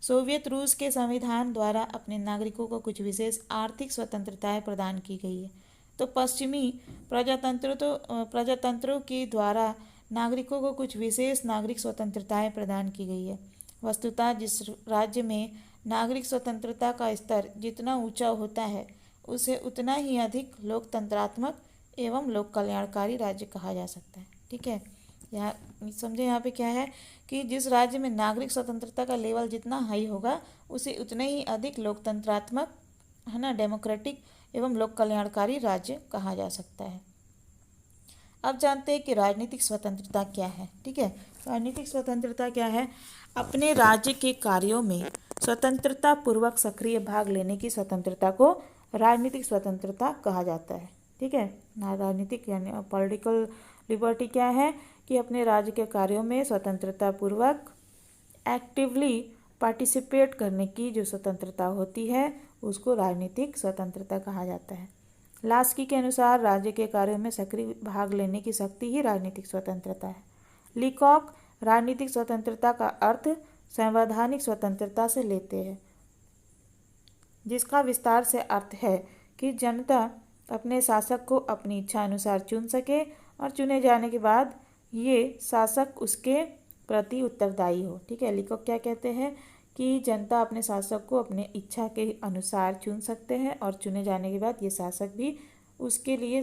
सोवियत रूस के संविधान द्वारा अपने नागरिकों को कुछ विशेष आर्थिक स्वतंत्रताएं प्रदान की गई है, तो पश्चिमी प्रजातंत्रों के द्वारा नागरिकों को कुछ विशेष नागरिक स्वतंत्रताएं प्रदान की गई है। वस्तुतः जिस राज्य में नागरिक स्वतंत्रता का स्तर जितना ऊंचा होता है उसे उतना ही अधिक लोकतंत्रात्मक एवं लोक कल्याणकारी राज्य कहा जा सकता है। ठीक है, यहाँ समझे यहाँ पे क्या है कि जिस राज्य में नागरिक स्वतंत्रता का लेवल जितना हाई होगा उसे उतने ही अधिक लोकतंत्रात्मक, है ना, डेमोक्रेटिक एवं लोक कल्याणकारी राज्य कहा जा सकता है। अब जानते हैं कि राजनीतिक स्वतंत्रता क्या है। ठीक है, राजनीतिक स्वतंत्रता क्या है? अपने राज्य के कार्यों में स्वतंत्रता पूर्वक सक्रिय भाग लेने की स्वतंत्रता को राजनीतिक स्वतंत्रता कहा जाता है। ठीक है ना, राजनीतिक यानी पॉलिटिकल लिबर्टी क्या है कि अपने राज्य के कार्यों में स्वतंत्रता पूर्वक एक्टिवली पार्टिसिपेट करने की जो स्वतंत्रता होती है उसको राजनीतिक स्वतंत्रता कहा जाता है। लास्की के अनुसार राज्य के कार्यों में सक्रिय भाग लेने की शक्ति ही राजनीतिक स्वतंत्रता है। लीकॉक राजनीतिक स्वतंत्रता का अर्थ संवैधानिक स्वतंत्रता से लेते हैं, जिसका विस्तार से अर्थ है कि जनता अपने शासक को अपनी इच्छा अनुसार चुन सके और चुने जाने के बाद ये शासक उसके प्रति उत्तरदायी हो। ठीक है, लीकॉक क्या कहते हैं कि जनता अपने शासक को अपने इच्छा के अनुसार चुन सकते हैं और चुने जाने के बाद ये शासक भी उसके लिए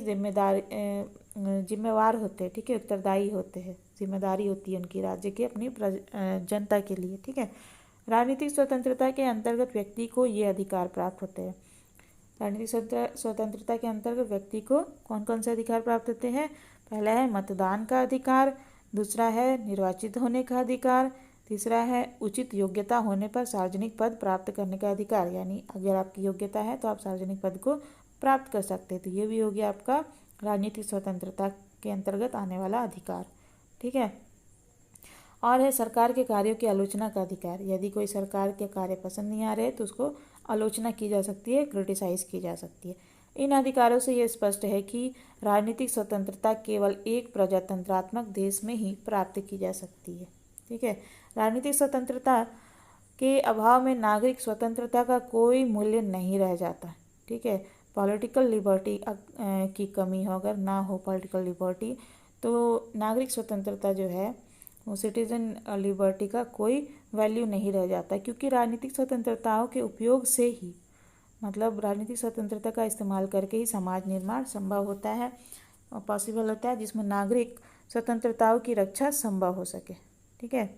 जिम्मेवार होते हैं। ठीक है, उत्तरदायी होते हैं, जिम्मेदारी होती है उनकी राज्य के अपनी जनता के लिए। ठीक है, राजनीतिक स्वतंत्रता के अंतर्गत व्यक्ति को ये अधिकार प्राप्त होते हैं। राजनीतिक स्वतंत्रता के अंतर्गत व्यक्ति को कौन कौन से अधिकार प्राप्त होते हैं? पहला है मतदान का अधिकार, दूसरा है निर्वाचित होने का अधिकार, तीसरा है उचित योग्यता होने पर सार्वजनिक पद प्राप्त करने का अधिकार, यानी अगर आपकी योग्यता है तो आप सार्वजनिक पद को प्राप्त कर सकते हैं। तो ये भी हो गया आपका राजनीतिक स्वतंत्रता के अंतर्गत आने वाला अधिकार। ठीक है, और है सरकार के कार्यों की आलोचना का अधिकार। यदि कोई सरकार के कार्य पसंद नहीं आ रहे तो उसको आलोचना की जा सकती है, क्रिटिसाइज की जा सकती है। इन अधिकारों से ये स्पष्ट है कि राजनीतिक स्वतंत्रता केवल एक प्रजातंत्रात्मक देश में ही प्राप्त की जा सकती है। ठीक है, राजनीतिक स्वतंत्रता के अभाव में नागरिक स्वतंत्रता का कोई मूल्य नहीं रह जाता। ठीक है, पॉलिटिकल लिबर्टी की कमी हो, अगर ना हो पॉलिटिकल लिबर्टी तो नागरिक स्वतंत्रता जो है वो सिटीजन लिबर्टी का कोई वैल्यू नहीं रह जाता, क्योंकि राजनीतिक स्वतंत्रताओं के उपयोग से ही, मतलब राजनीतिक स्वतंत्रता का इस्तेमाल करके ही समाज निर्माण संभव होता है और पॉसिबल होता है, जिसमें नागरिक स्वतंत्रताओं की रक्षा संभव हो सके। ठीक है,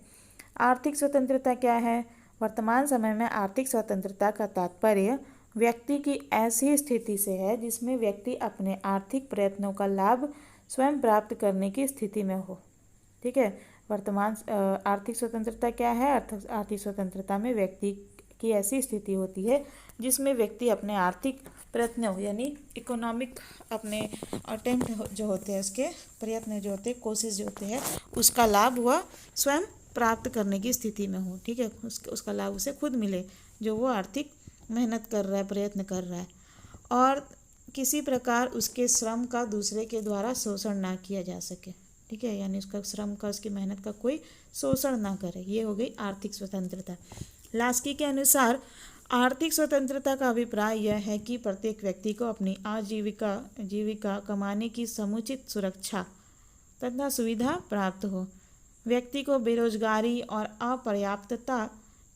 आर्थिक स्वतंत्रता क्या है? वर्तमान समय में आर्थिक स्वतंत्रता का तात्पर्य व्यक्ति की ऐसी स्थिति से है जिसमें व्यक्ति अपने आर्थिक प्रयत्नों का लाभ स्वयं प्राप्त करने की स्थिति में हो। ठीक है, वर्तमान आर्थिक स्वतंत्रता क्या है? आर्थिक स्वतंत्रता में व्यक्ति की ऐसी स्थिति होती है जिसमें व्यक्ति अपने आर्थिक प्रयत्नों यानी इकोनॉमिक अपने अटेम्प्ट जो होते हैं, उसके प्रयत्न जो होते हैं, कोशिश जो होते हैं, उसका लाभ वह स्वयं प्राप्त करने की स्थिति में हो। ठीक है, उसका लाभ उसे खुद मिले जो वो आर्थिक मेहनत कर रहा है, प्रयत्न कर रहा है, और किसी प्रकार उसके श्रम का दूसरे के द्वारा शोषण ना किया जा सके। ठीक है, यानी उसका श्रम का, उसकी मेहनत का कोई शोषण ना करे। ये हो गई आर्थिक स्वतंत्रता। लास्की के अनुसार आर्थिक स्वतंत्रता का अभिप्राय यह है कि प्रत्येक व्यक्ति को अपनी जीविका कमाने की समुचित सुरक्षा तथा सुविधा प्राप्त हो। व्यक्ति को बेरोजगारी और अपर्याप्तता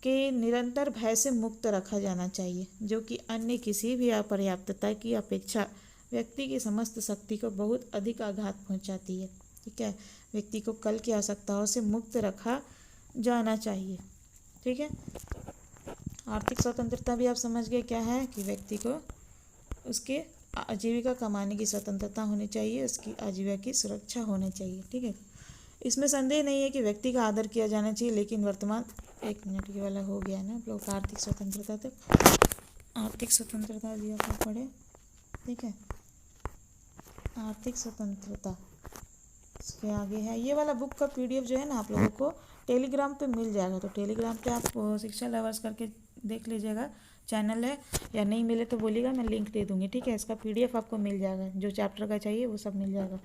के निरंतर भय से मुक्त रखा जाना चाहिए, जो कि अन्य किसी भी अपर्याप्तता की अपेक्षा व्यक्ति की समस्त शक्ति को बहुत अधिक आघात पहुंचाती है। ठीक है, व्यक्ति को कल की आवश्यकताओं से मुक्त रखा जाना चाहिए। ठीक है, आर्थिक स्वतंत्रता भी आप समझ गए क्या है कि व्यक्ति को उसके आजीविका कमाने की स्वतंत्रता होनी चाहिए, उसकी आजीविका की सुरक्षा होनी चाहिए। ठीक है, इसमें संदेह नहीं है कि व्यक्ति का आदर किया जाना चाहिए, लेकिन वर्तमान 1 मिनट ये वाला हो गया ना आप लोग आर्थिक स्वतंत्रता तक। आर्थिक स्वतंत्रता भी आप लोग पढ़े। ठीक है, आर्थिक स्वतंत्रता इसके आगे है। ये वाला बुक का PDF जो है ना आप लोगों को टेलीग्राम पे मिल जाएगा, तो टेलीग्राम पे आप शिक्षा लवर्स करके देख लीजिएगा, चैनल है, या नहीं मिले तो बोलिएगा, मैं लिंक दे दूँगी। ठीक है, इसका PDF आपको मिल जाएगा, जो चैप्टर का चाहिए वो सब मिल जाएगा।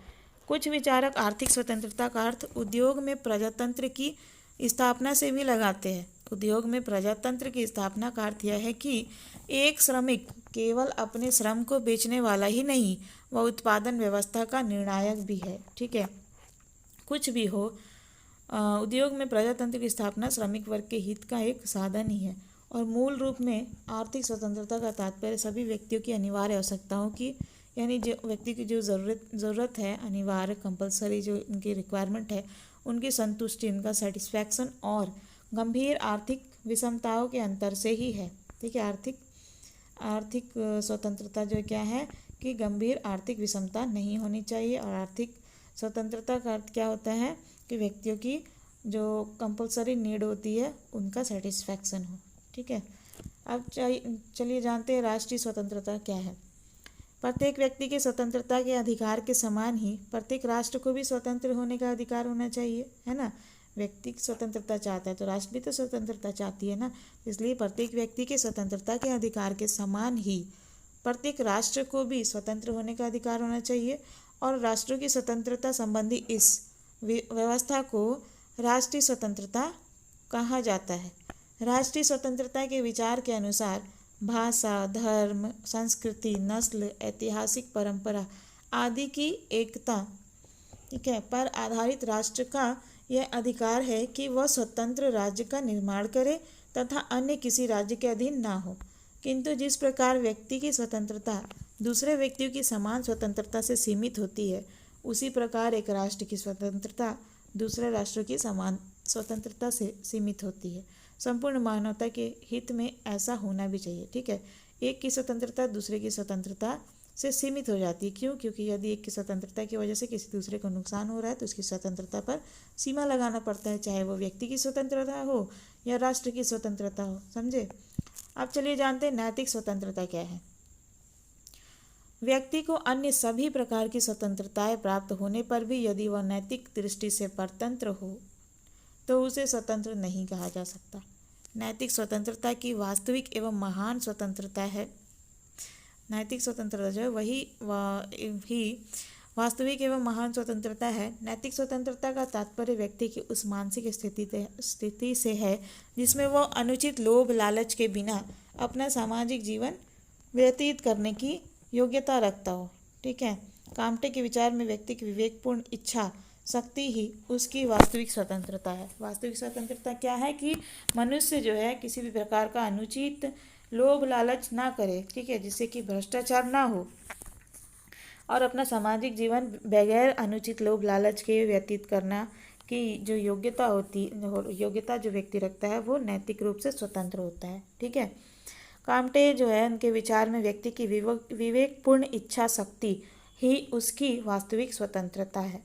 कुछ विचारक आर्थिक स्वतंत्रता का अर्थ उद्योग में प्रजातंत्र की स्थापना से भी लगाते हैं। उद्योग में प्रजातंत्र की स्थापना का अर्थ यह है कि एक श्रमिक केवल अपने श्रम को बेचने वाला ही नहीं, वह उत्पादन व्यवस्था का निर्णायक भी है। ठीक है, कुछ भी हो, उद्योग में प्रजातंत्र की स्थापना श्रमिक वर्ग के हित का एक साधन ही है, और मूल रूप में आर्थिक स्वतंत्रता का तात्पर्य सभी व्यक्तियों की अनिवार्य आवश्यकताओं की, यानी जो व्यक्ति की जो ज़रूरत है, अनिवार्य कंपलसरी जो उनकी रिक्वायरमेंट है, उनकी संतुष्टि, उनका सेटिस्फैक्शन और गंभीर आर्थिक विषमताओं के अंतर से ही है। ठीक है, आर्थिक स्वतंत्रता जो क्या है कि गंभीर आर्थिक विषमता नहीं होनी चाहिए, और आर्थिक स्वतंत्रता का अर्थ क्या होता है कि व्यक्तियों की जो कंपलसरी नीड होती है उनका सेटिस्फैक्शन हो। ठीक है, अब चलिए जानते हैं राष्ट्रीय स्वतंत्रता क्या है। प्रत्येक व्यक्ति के स्वतंत्रता के अधिकार के समान ही प्रत्येक राष्ट्र को भी स्वतंत्र होने का अधिकार होना चाहिए, है ना। व्यक्ति स्वतंत्रता चाहता है तो राष्ट्र भी तो स्वतंत्रता चाहती है ना। इसलिए प्रत्येक व्यक्ति के स्वतंत्रता के अधिकार के समान ही प्रत्येक राष्ट्र को भी स्वतंत्र होने का अधिकार होना चाहिए। और राष्ट्रों की स्वतंत्रता संबंधी इस व्यवस्था को राष्ट्रीय स्वतंत्रता कहा जाता है। राष्ट्रीय स्वतंत्रता के विचार के अनुसार भाषा, धर्म, संस्कृति, नस्ल, ऐतिहासिक परंपरा आदि की एकता, ठीक है, पर आधारित राष्ट्र का यह अधिकार है कि वह स्वतंत्र राज्य का निर्माण करे तथा अन्य किसी राज्य के अधीन ना हो। किंतु जिस प्रकार व्यक्ति की स्वतंत्रता दूसरे व्यक्तियों की समान स्वतंत्रता से सीमित होती है, उसी प्रकार एक राष्ट्र की स्वतंत्रता दूसरे राष्ट्रों की समान स्वतंत्रता से सीमित होती है। संपूर्ण मानवता के हित में ऐसा होना भी चाहिए। ठीक है, एक की स्वतंत्रता दूसरे की स्वतंत्रता से सीमित हो जाती है। क्यों? क्योंकि यदि एक की स्वतंत्रता की वजह से किसी दूसरे को नुकसान हो रहा है तो उसकी स्वतंत्रता पर सीमा लगाना पड़ता है, चाहे वो व्यक्ति की स्वतंत्रता हो या राष्ट्र की स्वतंत्रता हो। समझे? अब चलिए जानते हैं नैतिक स्वतंत्रता क्या है। व्यक्ति को अन्य सभी प्रकार की स्वतंत्रताएं प्राप्त होने पर भी यदि वह नैतिक दृष्टि से परतंत्र हो तो उसे स्वतंत्र नहीं कहा जा सकता। नैतिक स्वतंत्रता की वास्तविक एवं महान स्वतंत्रता है। नैतिक स्वतंत्रता जो है ही वास्तविक एवं महान स्वतंत्रता है। नैतिक स्वतंत्रता का तात्पर्य व्यक्ति की उस मानसिक स्थिति से है जिसमें वह अनुचित लोभ लालच के बिना अपना सामाजिक जीवन व्यतीत करने की योग्यता रखता हो। ठीक है, काम्टे के विचार में व्यक्ति की विवेकपूर्ण इच्छा शक्ति ही उसकी वास्तविक स्वतंत्रता है। वास्तविक स्वतंत्रता क्या है कि मनुष्य जो है किसी भी प्रकार का अनुचित लोभ लालच ना करे, ठीक है, जिससे कि भ्रष्टाचार ना हो और अपना सामाजिक जीवन बगैर अनुचित लोभ लालच के व्यतीत करना की जो योग्यता जो व्यक्ति रखता है वो नैतिक रूप से स्वतंत्र होता है। ठीक है, काम्टे जो है उनके विचार में व्यक्ति की विवेकपूर्ण इच्छा शक्ति ही उसकी वास्तविक स्वतंत्रता है।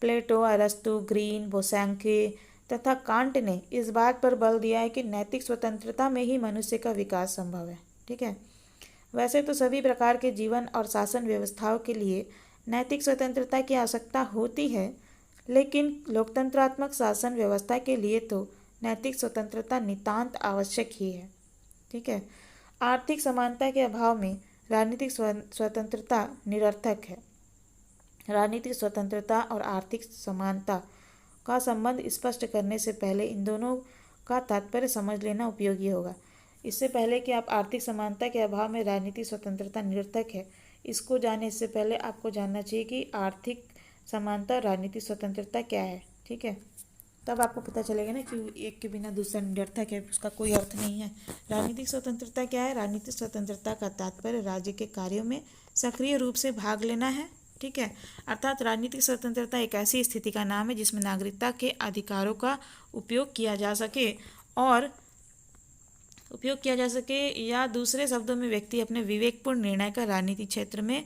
प्लेटो, अरस्तु, ग्रीन, बोसैंके तथा कांट ने इस बात पर बल दिया है कि नैतिक स्वतंत्रता में ही मनुष्य का विकास संभव है। ठीक है, वैसे तो सभी प्रकार के जीवन और शासन व्यवस्थाओं के लिए नैतिक स्वतंत्रता की आवश्यकता होती है, लेकिन लोकतंत्रात्मक शासन व्यवस्था के लिए तो नैतिक स्वतंत्रता नितांत आवश्यक ही है। ठीक है, आर्थिक समानता के अभाव में राजनीतिक स्वतंत्रता निरर्थक है। राजनीतिक स्वतंत्रता और आर्थिक समानता का संबंध स्पष्ट करने से पहले इन दोनों का तात्पर्य समझ लेना उपयोगी होगा। इससे पहले कि आप आर्थिक समानता के अभाव में राजनीतिक स्वतंत्रता निरर्थक है, इसको जाने से पहले आपको जानना चाहिए कि आर्थिक समानता और राजनीतिक स्वतंत्रता क्या है। ठीक है, तब आपको पता चलेगा ना कि एक के बिना दूसरा निरर्थक है, उसका कोई अर्थ नहीं है। राजनीतिक स्वतंत्रता क्या है? राजनीतिक स्वतंत्रता का तात्पर्य राज्य के कार्यों में सक्रिय रूप से भाग लेना है। ठीक है, अर्थात राजनीतिक स्वतंत्रता एक ऐसी स्थिति का नाम है जिसमें नागरिकता के अधिकारों का उपयोग किया जा सके या दूसरे शब्दों में व्यक्ति अपने विवेकपूर्ण निर्णय का राजनीतिक क्षेत्र में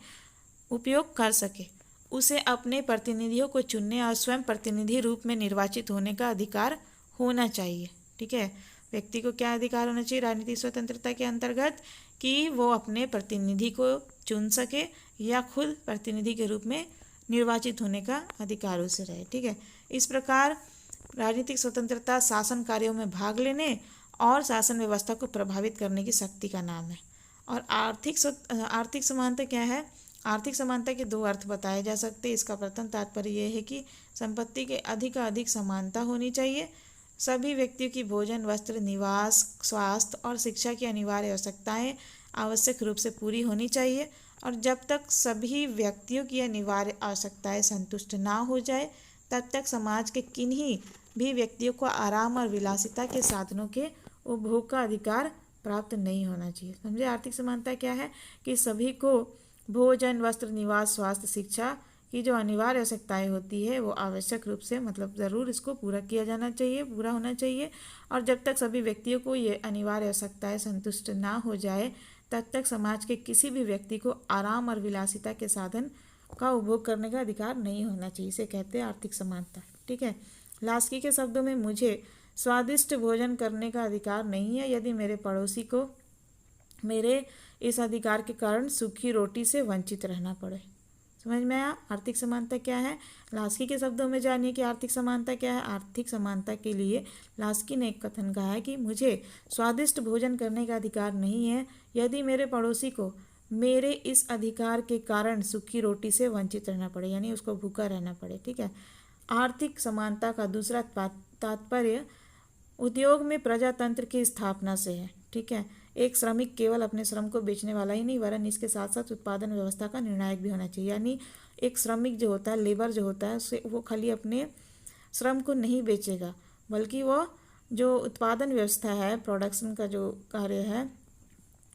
उपयोग कर सके। उसे अपने प्रतिनिधियों को चुनने और स्वयं प्रतिनिधि रूप में निर्वाचित होने का अधिकार होना चाहिए। ठीक है, व्यक्ति को क्या अधिकार होना चाहिए राजनीतिक स्वतंत्रता के अंतर्गत? कि वो अपने प्रतिनिधि को चुन सके या खुद प्रतिनिधि के रूप में निर्वाचित होने का अधिकार उसे रहे। ठीक है, इस प्रकार राजनीतिक स्वतंत्रता शासन कार्यों में भाग लेने और शासन व्यवस्था को प्रभावित करने की शक्ति का नाम है। और आर्थिक समानता क्या है? आर्थिक समानता के दो अर्थ बताए जा सकते हैं। इसका प्रथम तात्पर्य यह है कि संपत्ति के अधिक समानता होनी चाहिए। सभी व्यक्तियों की भोजन, वस्त्र, निवास, स्वास्थ्य और शिक्षा की अनिवार्य आवश्यकताएं आवश्यक रूप से पूरी होनी चाहिए। और जब तक सभी व्यक्तियों की अनिवार्य आवश्यकताएं संतुष्ट ना हो जाए तब तक समाज के किन्हीं भी व्यक्तियों को आराम और विलासिता के साधनों के उपभोग का अधिकार प्राप्त नहीं होना चाहिए। समझे? आर्थिक समानता क्या है? कि सभी को भोजन, वस्त्र, निवास, स्वास्थ्य, शिक्षा की जो अनिवार्य आवश्यकताएं होती है वो आवश्यक रूप से ज़रूर इसको पूरा होना चाहिए। और जब तक सभी व्यक्तियों को ये अनिवार्य आवश्यकताएं संतुष्ट ना हो जाए तब तक समाज के किसी भी व्यक्ति को आराम और विलासिता के साधन का उपभोग करने का अधिकार नहीं होना चाहिए। इसे कहते हैं आर्थिक समानता। ठीक है, लास्की के शब्दों में मुझे स्वादिष्ट भोजन करने का अधिकार नहीं है यदि मेरे पड़ोसी को मेरे इस अधिकार के कारण सूखी रोटी से वंचित रहना पड़े। समझ में आया आर्थिक समानता क्या है। लास्की के शब्दों में जानिए कि आर्थिक समानता क्या है। आर्थिक समानता के लिए लास्की ने एक कथन कहा है कि मुझे स्वादिष्ट भोजन करने का अधिकार नहीं है यदि मेरे पड़ोसी को मेरे इस अधिकार के कारण सूखी रोटी से वंचित रहना पड़े, यानी उसको भूखा रहना पड़े। ठीक है। आर्थिक समानता का दूसरा तात्पर्य उद्योग में प्रजातंत्र की स्थापना से है। ठीक है। एक श्रमिक केवल अपने श्रम को बेचने वाला ही नहीं वरन इसके साथ साथ उत्पादन व्यवस्था का निर्णायक भी होना चाहिए। यानी एक श्रमिक जो होता है, लेबर जो होता है, उसे वो खाली अपने श्रम को नहीं बेचेगा बल्कि वो जो उत्पादन व्यवस्था है, प्रोडक्शन का जो कार्य है,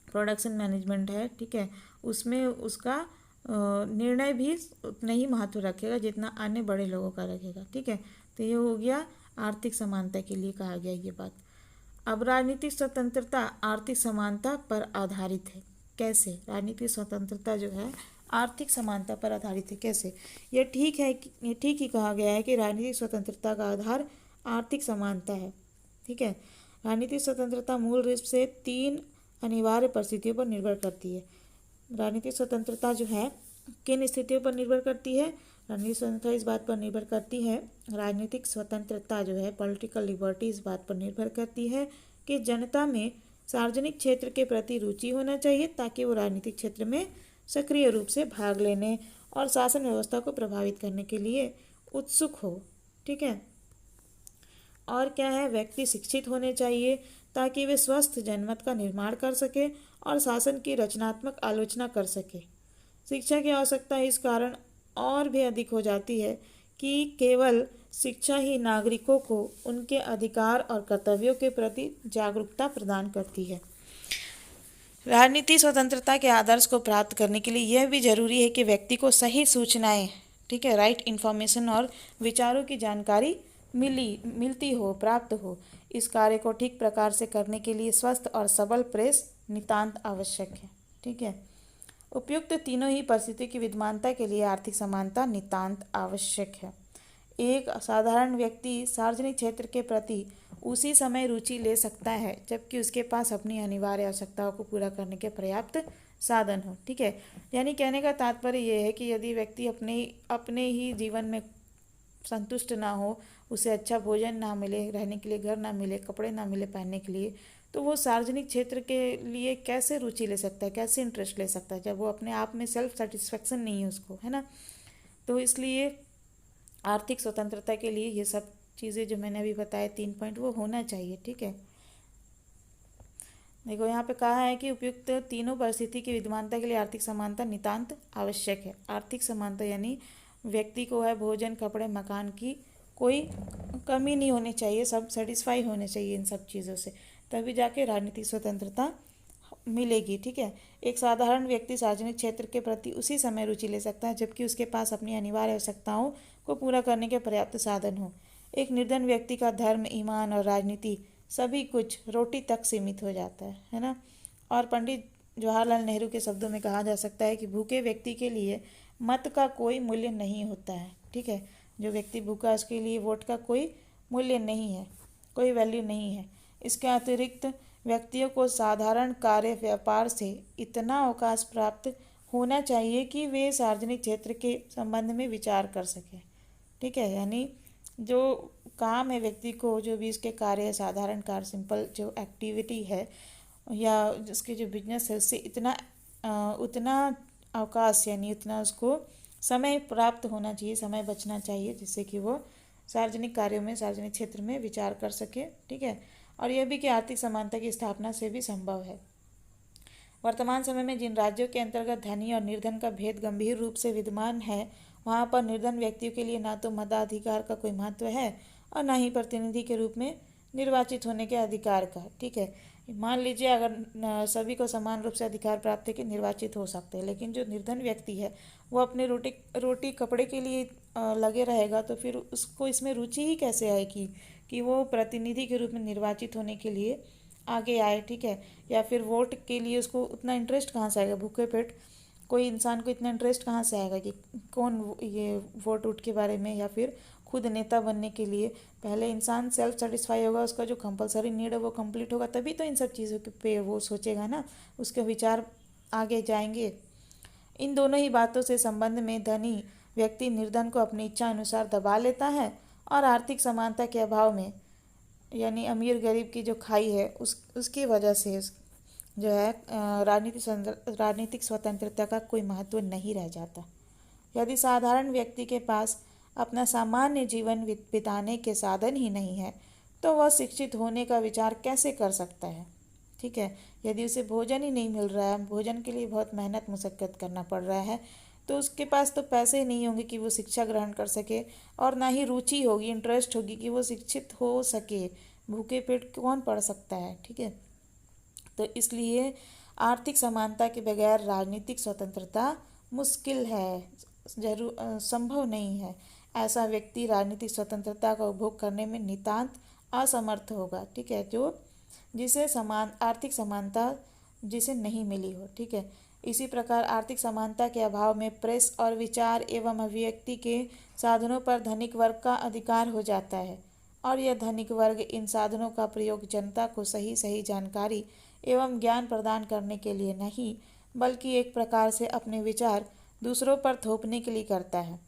प्रोडक्शन मैनेजमेंट है, ठीक है, उसमें उसका निर्णय भी उतना ही महत्व रखेगा जितना अन्य बड़े लोगों का रखेगा। ठीक है। तो ये हो गया आर्थिक समानता के लिए कहा गया ये बात। अब राजनीतिक स्वतंत्रता आर्थिक समानता पर आधारित है। कैसे? राजनीतिक स्वतंत्रता जो है आर्थिक समानता पर आधारित है। कैसे? ये ठीक ही कहा गया है कि राजनीतिक स्वतंत्रता का आधार आर्थिक समानता है। ठीक है। राजनीतिक स्वतंत्रता मूल रूप से 3 अनिवार्य परिस्थितियों पर निर्भर करती है। राजनीतिक स्वतंत्रता जो है किन स्थितियों पर निर्भर करती है? राजनीतिक स्वतंत्रता इस बात पर निर्भर करती है, राजनीतिक स्वतंत्रता जो है पॉलिटिकल लिबर्टी इस बात पर निर्भर करती है कि जनता में सार्वजनिक क्षेत्र के प्रति रुचि होना चाहिए ताकि वो राजनीतिक क्षेत्र में सक्रिय रूप से भाग लेने और शासन व्यवस्था को प्रभावित करने के लिए उत्सुक हो। ठीक है। और क्या है? व्यक्ति शिक्षित होने चाहिए ताकि वे स्वस्थ जनमत का निर्माण कर सके और शासन की रचनात्मक आलोचना कर सके। शिक्षा की आवश्यकता इस कारण और भी अधिक हो जाती है कि केवल शिक्षा ही नागरिकों को उनके अधिकार और कर्तव्यों के प्रति जागरूकता प्रदान करती है। राजनीतिक स्वतंत्रता के आदर्श को प्राप्त करने के लिए यह भी जरूरी है कि व्यक्ति को सही सूचनाएं, ठीक है, राइट इन्फॉर्मेशन और विचारों की जानकारी मिलती हो, प्राप्त हो। इस कार्य को ठीक प्रकार से करने के लिए स्वस्थ और सबल प्रेस नितांत आवश्यक है। ठीक है। उपयुक्त तीनों ही परिस्थिति की विद्यमानता के लिए आर्थिक समानता नितांत आवश्यक है। एक साधारण व्यक्ति सार्वजनिक क्षेत्र के प्रति उसी समय रुचि ले सकता है जबकि उसके पास अपनी अनिवार्य आवश्यकताओं को पूरा करने के पर्याप्त साधन हो। ठीक है। यानी कहने का तात्पर्य यह है कि यदि व्यक्ति अपने ही जीवन में संतुष्ट ना हो, उसे अच्छा भोजन ना मिले, रहने के लिए घर ना मिले, कपड़े ना मिले पहनने के लिए, तो वो सार्वजनिक क्षेत्र के लिए कैसे रुचि ले सकता है, कैसे इंटरेस्ट ले सकता है जब वो अपने आप में सेल्फ सेटिस्फेक्शन नहीं है उसको, है ना। तो इसलिए आर्थिक स्वतंत्रता के लिए ये सब चीज़ें जो मैंने अभी बताए 3 पॉइंट वो होना चाहिए। ठीक है। देखो यहाँ पे कहा है कि उपयुक्त तीनों परिस्थिति की विद्यमानता के लिए आर्थिक समानता नितांत आवश्यक है। आर्थिक समानता यानी व्यक्ति को है भोजन, कपड़े, मकान की कोई कमी नहीं होनी चाहिए, सब सेटिस्फाई होने चाहिए इन सब चीज़ों से, तभी जाके राजनीतिक स्वतंत्रता मिलेगी। ठीक है। एक साधारण व्यक्ति सार्वजनिक क्षेत्र के प्रति उसी समय रुचि ले सकता है जबकि उसके पास अपनी अनिवार्य आवश्यकताओं को पूरा करने के पर्याप्त साधन हो। एक निर्धन व्यक्ति का धर्म, ईमान और राजनीति सभी कुछ रोटी तक सीमित हो जाता है ना। और पंडित जवाहरलाल नेहरू के शब्दों में कहा जा सकता है कि भूखे व्यक्ति के लिए मत का कोई मूल्य नहीं होता है। ठीक है। जो व्यक्ति भूखा है उसके लिए वोट का कोई मूल्य नहीं है, कोई वैल्यू नहीं है। इसके अतिरिक्त व्यक्तियों को साधारण कार्य व्यापार से इतना अवकाश प्राप्त होना चाहिए कि वे सार्वजनिक क्षेत्र के संबंध में विचार कर सकें। ठीक है। यानी जो काम है व्यक्ति को, जो भी इसके कार्य है, साधारण कार्य, सिंपल जो एक्टिविटी है या जिसके जो बिजनेस है, उससे उतना अवकाश यानी उतना उसको समय प्राप्त होना चाहिए, समय बचना चाहिए जिससे कि वो सार्वजनिक कार्यों में, सार्वजनिक क्षेत्र में विचार कर सके। ठीक है। और यह भी कि आर्थिक समानता की स्थापना से भी संभव है। वर्तमान समय में जिन राज्यों के अंतर्गत धनी और निर्धन का भेद गंभीर रूप से विद्यमान है, वहाँ पर निर्धन व्यक्तियों के लिए ना तो मताधिकार का कोई महत्व है और ना ही प्रतिनिधि के रूप में निर्वाचित होने के अधिकार का। ठीक है। मान लीजिए अगर सभी को समान रूप से अधिकार प्राप्त है कि निर्वाचित हो सकते हैं, लेकिन जो निर्धन व्यक्ति है वो अपने रोटी कपड़े के लिए लगे रहेगा, तो फिर उसको इसमें रुचि ही कैसे आएगी कि वो प्रतिनिधि के रूप में निर्वाचित होने के लिए आगे आए। ठीक है। या फिर वोट के लिए उसको उतना इंटरेस्ट कहाँ से आएगा? भूखे पेट कोई इंसान को इतना इंटरेस्ट कहाँ से आएगा कि कौन ये वोट वोट के बारे में, या फिर खुद नेता बनने के लिए पहले इंसान सेल्फ सेटिस्फाई होगा, उसका जो कंपलसरी नीड है वो कंप्लीट होगा, तभी तो इन सब चीज़ों के पे वो सोचेगा ना, उसके विचार आगे जाएंगे। इन दोनों ही बातों से संबंध में धनी व्यक्ति निर्धन को अपनी इच्छा अनुसार दबा लेता है, और आर्थिक समानता के अभाव में, यानी अमीर गरीब की जो खाई है उसकी वजह से जो है राजनीतिक स्वतंत्रता का कोई महत्व नहीं रह जाता। यदि साधारण व्यक्ति के पास अपना सामान्य जीवन बिताने के साधन ही नहीं है, तो वह शिक्षित होने का विचार कैसे कर सकता है? ठीक है, यदि उसे भोजन ही नहीं मिल रहा है, भोजन के लिए बहुत मेहनत मुशक्क़त करना पड़ रहा है, तो उसके पास तो पैसे ही नहीं होंगे कि वो शिक्षा ग्रहण कर सके, और ना ही रुचि होगी, इंटरेस्ट होगी कि वो शिक्षित हो सके। भूखे पेट कौन पढ़ सकता है? ठीक है, तो इसलिए आर्थिक समानता के बगैर राजनीतिक स्वतंत्रता मुश्किल है, संभव नहीं है। ऐसा व्यक्ति राजनीतिक स्वतंत्रता का उपभोग करने में नितांत असमर्थ होगा। ठीक है, जो जिसे आर्थिक समानता जिसे नहीं मिली हो। ठीक है, इसी प्रकार आर्थिक समानता के अभाव में प्रेस और विचार एवं अभिव्यक्ति के साधनों पर धनिक वर्ग का अधिकार हो जाता है, और यह धनिक वर्ग इन साधनों का प्रयोग जनता को सही सही जानकारी एवं ज्ञान प्रदान करने के लिए नहीं, बल्कि एक प्रकार से अपने विचार दूसरों पर थोपने के लिए करता है।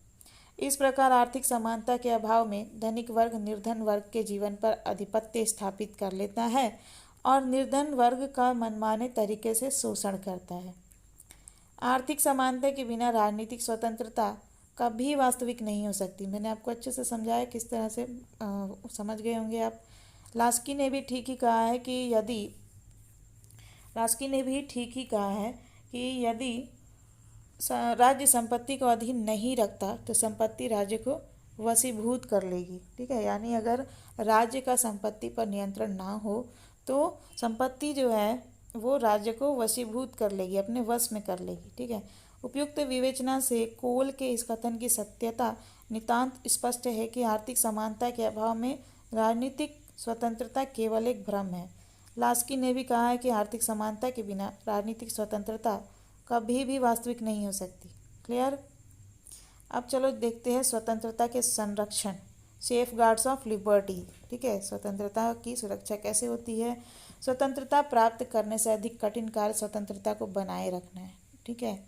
इस प्रकार आर्थिक समानता के अभाव में धनिक वर्ग निर्धन वर्ग के जीवन पर आधिपत्य स्थापित कर लेता है, और निर्धन वर्ग का मनमाने तरीके से शोषण करता है। आर्थिक समानता के बिना राजनीतिक स्वतंत्रता कभी वास्तविक नहीं हो सकती। मैंने आपको अच्छे से समझाया, किस तरह से समझ गए होंगे आप। लास्की ने भी ठीक ही कहा है कि यदि राज्य संपत्ति को अधीन नहीं रखता तो संपत्ति राज्य को वशीभूत कर लेगी। ठीक है, यानी अगर राज्य का संपत्ति पर नियंत्रण ना हो तो संपत्ति जो है वो राज्य को वशीभूत कर लेगी, अपने वश में कर लेगी। ठीक है, उपयुक्त विवेचना से कोल के इस कथन की सत्यता नितांत स्पष्ट है कि आर्थिक समानता के अभाव में राजनीतिक स्वतंत्रता केवल एक भ्रम है। लास्की ने भी कहा है कि आर्थिक समानता के बिना राजनीतिक स्वतंत्रता कभी भी वास्तविक नहीं हो सकती। क्लियर? अब चलो देखते हैं स्वतंत्रता के संरक्षण, सेफ गार्ड्स ऑफ लिबर्टी। ठीक है, स्वतंत्रता की सुरक्षा कैसे होती है? स्वतंत्रता प्राप्त करने से अधिक कठिन कार्य स्वतंत्रता को बनाए रखना है। ठीक है,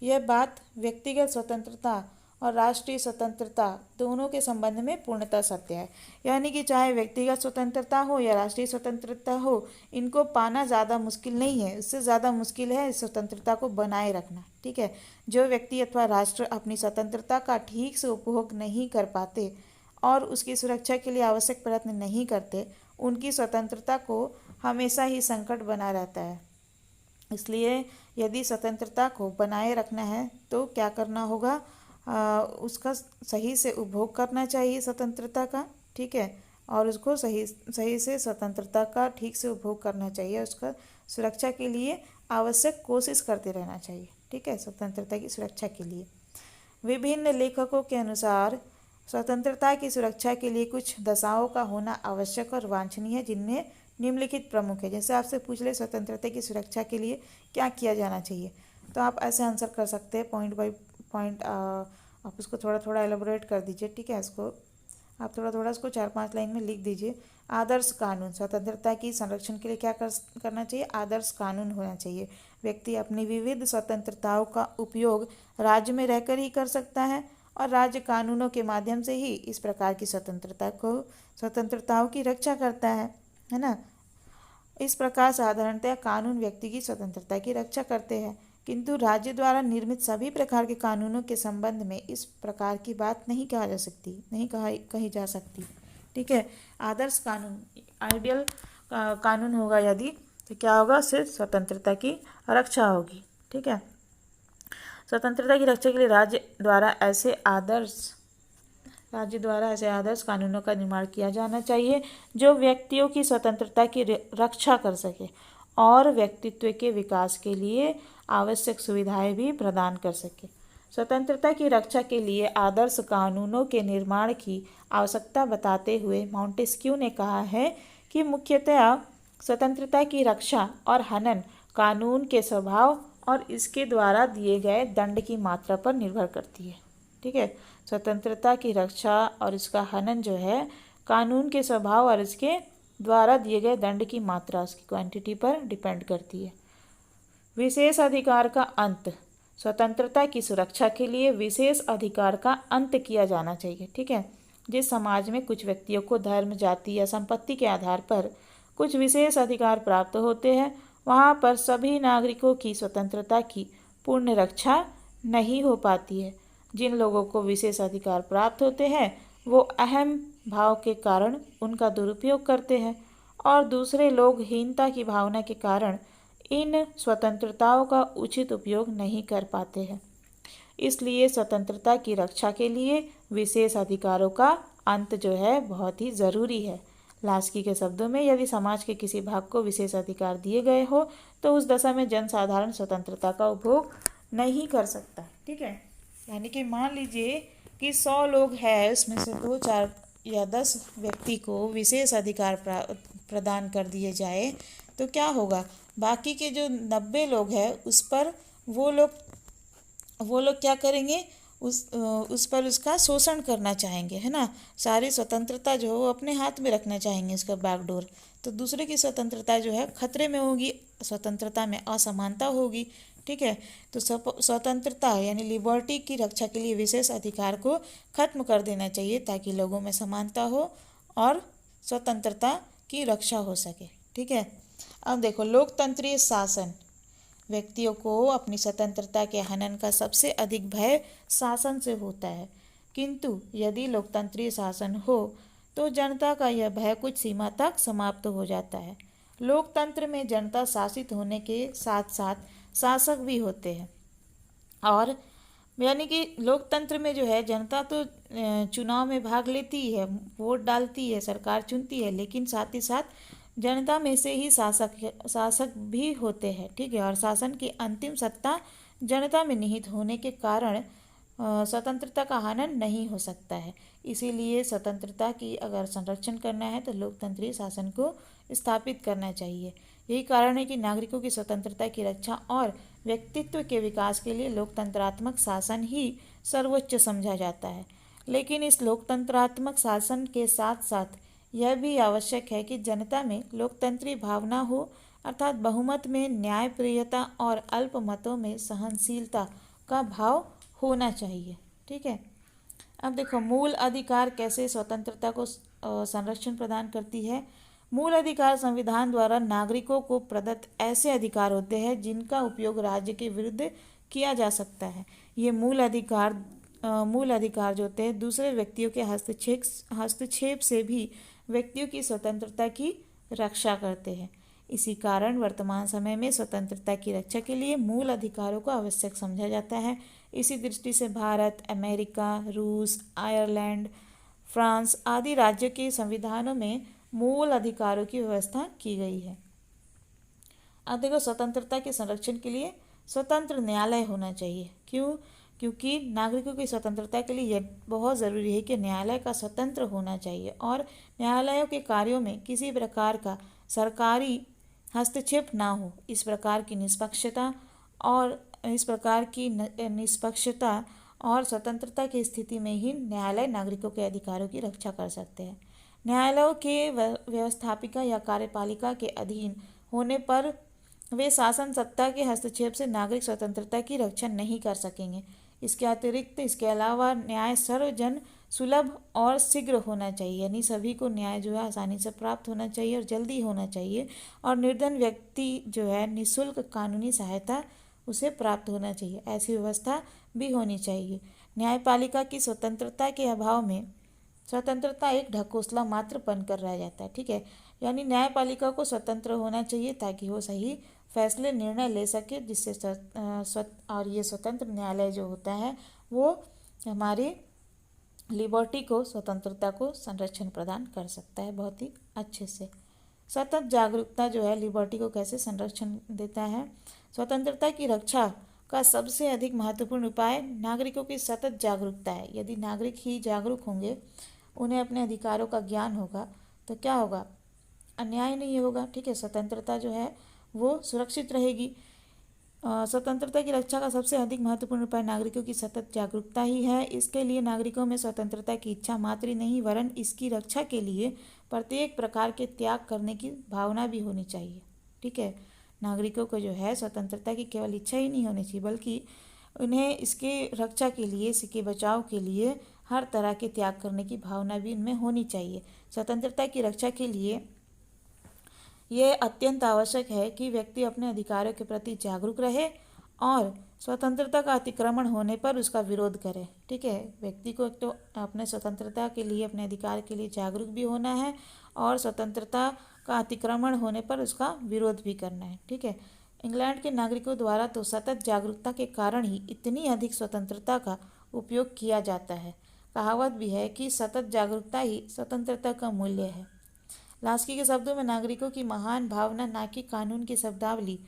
यह बात व्यक्तिगत स्वतंत्रता और राष्ट्रीय स्वतंत्रता दोनों के संबंध में पूर्णतः सत्य है। यानी कि चाहे व्यक्तिगत स्वतंत्रता हो या राष्ट्रीय स्वतंत्रता हो, इनको पाना ज़्यादा मुश्किल नहीं है, इससे ज़्यादा मुश्किल है इस स्वतंत्रता को बनाए रखना। ठीक है, जो व्यक्ति अथवा राष्ट्र अपनी स्वतंत्रता का ठीक से उपभोग नहीं कर पाते और उसकी सुरक्षा के लिए आवश्यक प्रयत्न नहीं करते, उनकी स्वतंत्रता को हमेशा ही संकट बना रहता है। इसलिए यदि स्वतंत्रता को बनाए रखना है तो क्या करना होगा? उसका सही से उपभोग करना चाहिए स्वतंत्रता का। ठीक है, और उसको सही से स्वतंत्रता का ठीक से उपभोग करना चाहिए, उसका सुरक्षा के लिए आवश्यक कोशिश करते रहना चाहिए। ठीक है, स्वतंत्रता की सुरक्षा के लिए विभिन्न लेखकों के अनुसार स्वतंत्रता की सुरक्षा के लिए कुछ दशाओं का होना आवश्यक और वांछनीय है, जिनमें निम्नलिखित प्रमुख है। जैसे आपसे पूछ ले स्वतंत्रता की सुरक्षा के लिए क्या किया जाना चाहिए, तो आप ऐसे आंसर कर सकते हैं पॉइंट बाय पॉइंट। आप उसको थोड़ा थोड़ा एलाबोरेट कर दीजिए। ठीक है, इसको आप थोड़ा थोड़ा इसको 4-5 लाइन में लिख दीजिए। आदर्श कानून, स्वतंत्रता की संरक्षण के लिए क्या करना चाहिए? आदर्श कानून होना चाहिए। व्यक्ति अपनी विविध स्वतंत्रताओं का उपयोग राज्य में रहकर ही कर सकता है, और राज्य कानूनों के माध्यम से ही इस प्रकार की स्वतंत्रताओं की रक्षा करता है ना। इस प्रकार साधारणतः कानून व्यक्ति की स्वतंत्रता की रक्षा करते हैं, किंतु राज्य द्वारा निर्मित सभी प्रकार के कानूनों के संबंध में इस प्रकार की बात नहीं कही जा सकती। ठीक है, आदर्श कानून, आइडियल कानून होगा यदि, तो क्या होगा? सिर्फ स्वतंत्रता की रक्षा होगी। ठीक है, स्वतंत्रता की रक्षा के लिए राज्य द्वारा ऐसे आदर्श कानूनों का निर्माण किया जाना चाहिए जो व्यक्तियों की स्वतंत्रता की रक्षा कर सके और व्यक्तित्व के विकास के लिए आवश्यक सुविधाएं भी प्रदान कर सके। स्वतंत्रता की रक्षा के लिए आदर्श कानूनों के निर्माण की आवश्यकता बताते हुए मॉन्टेस्क्यू ने कहा है कि मुख्यतः स्वतंत्रता की रक्षा और हनन कानून के स्वभाव और इसके द्वारा दिए गए दंड की मात्रा पर निर्भर करती है। ठीक है, स्वतंत्रता की रक्षा और इसका हनन जो है कानून के स्वभाव और इसके द्वारा दिए गए दंड की मात्रा, उसकी क्वांटिटी पर डिपेंड करती है। विशेष अधिकार का अंत, स्वतंत्रता की सुरक्षा के लिए विशेष अधिकार का अंत किया जाना चाहिए। ठीक है, जिस समाज में कुछ व्यक्तियों को धर्म, जाति या संपत्ति के आधार पर कुछ विशेष अधिकार प्राप्त होते हैं, वहाँ पर सभी नागरिकों की स्वतंत्रता की पूर्ण रक्षा नहीं हो पाती है। जिन लोगों को विशेष अधिकार प्राप्त होते हैं वो अहम भाव के कारण उनका दुरुपयोग करते हैं और दूसरे लोग हीनता की भावना के कारण इन स्वतंत्रताओं का उचित उपयोग नहीं कर पाते हैं। इसलिए स्वतंत्रता की रक्षा के लिए विशेष अधिकारों का अंत जो है बहुत ही ज़रूरी है। लास्की के शब्दों में, यदि समाज के किसी भाग को विशेष अधिकार दिए गए हो तो उस दशा में जनसाधारण स्वतंत्रता का उपभोग नहीं कर सकता। ठीक है, यानी कि मान लीजिए कि 100 लोग हैं, उसमें से 2, 4 या 10 व्यक्ति को विशेष अधिकार प्रदान कर दिए जाए तो क्या होगा, बाकी के जो 90 लोग हैं उस पर वो लोग क्या करेंगे, उस पर उसका शोषण करना चाहेंगे, है ना। सारी स्वतंत्रता जो है वो अपने हाथ में रखना चाहेंगे, उसका बैकडोर। तो दूसरे की स्वतंत्रता जो है खतरे में होगी, स्वतंत्रता में असमानता होगी। ठीक है, तो स्वतंत्रता यानी लिबर्टी की रक्षा के लिए विशेष अधिकार को खत्म कर देना चाहिए ताकि लोगों में समानता हो और स्वतंत्रता की रक्षा हो सके। ठीक है, अब देखो, लोकतंत्रीय शासन, व्यक्तियों को अपनी स्वतंत्रता के हनन का सबसे अधिक भय शासन से होता है, किंतु यदि लोकतंत्रीय शासन हो तो जनता का यह भय कुछ सीमा तक समाप्त हो जाता है। लोकतंत्र में जनता शासित होने के साथ साथ शासक भी होते हैं, और यानी कि लोकतंत्र में जो है जनता तो चुनाव में भाग लेती है, वोट डालती है, सरकार चुनती है, लेकिन साथ ही साथ जनता में से ही शासक भी होते हैं। ठीक है, और शासन की अंतिम सत्ता जनता में निहित होने के कारण स्वतंत्रता का हनन नहीं हो सकता है। इसीलिए स्वतंत्रता की अगर संरक्षण करना है तो लोकतंत्रीय शासन को स्थापित करना चाहिए। यही कारण है कि नागरिकों की स्वतंत्रता की रक्षा और व्यक्तित्व के विकास के लिए लोकतंत्रात्मक शासन ही सर्वोच्च समझा जाता है। लेकिन इस लोकतंत्रात्मक शासन के साथ साथ यह भी आवश्यक है कि जनता में लोकतंत्री भावना हो, अर्थात बहुमत में न्यायप्रियता और अल्प मतों में सहनशीलता का भाव होना चाहिए। ठीक है, अब देखो, मूल अधिकार कैसे स्वतंत्रता को संरक्षण प्रदान करती है। मूल अधिकार संविधान द्वारा नागरिकों को प्रदत्त ऐसे अधिकार होते हैं जिनका उपयोग राज्य के विरुद्ध किया जा सकता है। ये मूल अधिकार जो होते हैं दूसरे व्यक्तियों के हस्तक्षेप से भी व्यक्तियों की स्वतंत्रता की रक्षा करते हैं। इसी कारण वर्तमान समय में स्वतंत्रता की रक्षा के लिए मूल अधिकारों को आवश्यक समझा जाता है। इसी दृष्टि से भारत, अमेरिका, रूस, आयरलैंड, फ्रांस आदि राज्यों के संविधानों में मूल अधिकारों की व्यवस्था की गई है। अब देखो, स्वतंत्रता के संरक्षण के लिए स्वतंत्र न्यायालय होना चाहिए। क्यों? क्योंकि नागरिकों की स्वतंत्रता के लिए यह बहुत ज़रूरी है कि न्यायालय का स्वतंत्र होना चाहिए और न्यायालयों के कार्यों में किसी प्रकार का सरकारी हस्तक्षेप ना हो। इस प्रकार की निष्पक्षता और स्वतंत्रता की स्थिति में ही न्यायालय नागरिकों के अधिकारों की रक्षा कर सकते हैं। न्यायालयों के व्यवस्थापिका या कार्यपालिका के अधीन होने पर वे शासन सत्ता के हस्तक्षेप से नागरिक स्वतंत्रता की रक्षा नहीं कर सकेंगे। इसके अलावा न्याय सर्वजन सुलभ और शीघ्र होना चाहिए, यानी सभी को न्याय जो है आसानी से प्राप्त होना चाहिए और जल्दी होना चाहिए, और निर्धन व्यक्ति जो है निःशुल्क कानूनी सहायता उसे प्राप्त होना चाहिए। ऐसी व्यवस्था भी होनी चाहिए। न्यायपालिका की स्वतंत्रता के अभाव में स्वतंत्रता एक ढकोसला मात्र बनकर रह जाता है। ठीक है, यानी न्यायपालिका को स्वतंत्र होना चाहिए ताकि वो सही फैसले, निर्णय ले सके, जिससे और ये स्वतंत्र न्यायालय जो होता है वो हमारी लिबर्टी को, स्वतंत्रता को संरक्षण प्रदान कर सकता है बहुत ही अच्छे से। सतत जागरूकता जो है लिबर्टी को कैसे संरक्षण देता है। स्वतंत्रता की रक्षा का सबसे अधिक महत्वपूर्ण उपाय नागरिकों की सतत जागरूकता है। यदि नागरिक ही जागरूक होंगे, उन्हें अपने अधिकारों का ज्ञान होगा, तो क्या होगा, अन्याय नहीं होगा। ठीक है, स्वतंत्रता जो है वो सुरक्षित रहेगी। स्वतंत्रता की रक्षा का सबसे अधिक महत्वपूर्ण उपाय नागरिकों की सतत जागरूकता ही है। इसके लिए नागरिकों में स्वतंत्रता की इच्छा मात्र ही नहीं वरन इसकी रक्षा के लिए प्रत्येक प्रकार के त्याग करने की भावना भी होनी चाहिए। ठीक है, नागरिकों को जो है स्वतंत्रता की केवल इच्छा ही नहीं होनी चाहिए बल्कि उन्हें इसके रक्षा के लिए, इसके बचाव के लिए हर तरह के त्याग करने की भावना भी उनमें होनी चाहिए। स्वतंत्रता की रक्षा के लिए ये अत्यंत आवश्यक है कि व्यक्ति अपने अधिकारों के प्रति जागरूक रहे और स्वतंत्रता का अतिक्रमण होने पर उसका विरोध करे। ठीक है, व्यक्ति को एक तो अपने स्वतंत्रता के लिए, अपने अधिकार के लिए जागरूक भी होना है और स्वतंत्रता का अतिक्रमण होने पर उसका विरोध भी करना है। ठीक है, इंग्लैंड के नागरिकों द्वारा तो सतत जागरूकता के कारण ही इतनी अधिक स्वतंत्रता का उपयोग किया जाता है। कहावत भी है कि सतत जागरूकता ही स्वतंत्रता का मूल्य है। लास्की के शब्दों में नागरिकों की महान भावना ना कि कानून की शब्दावली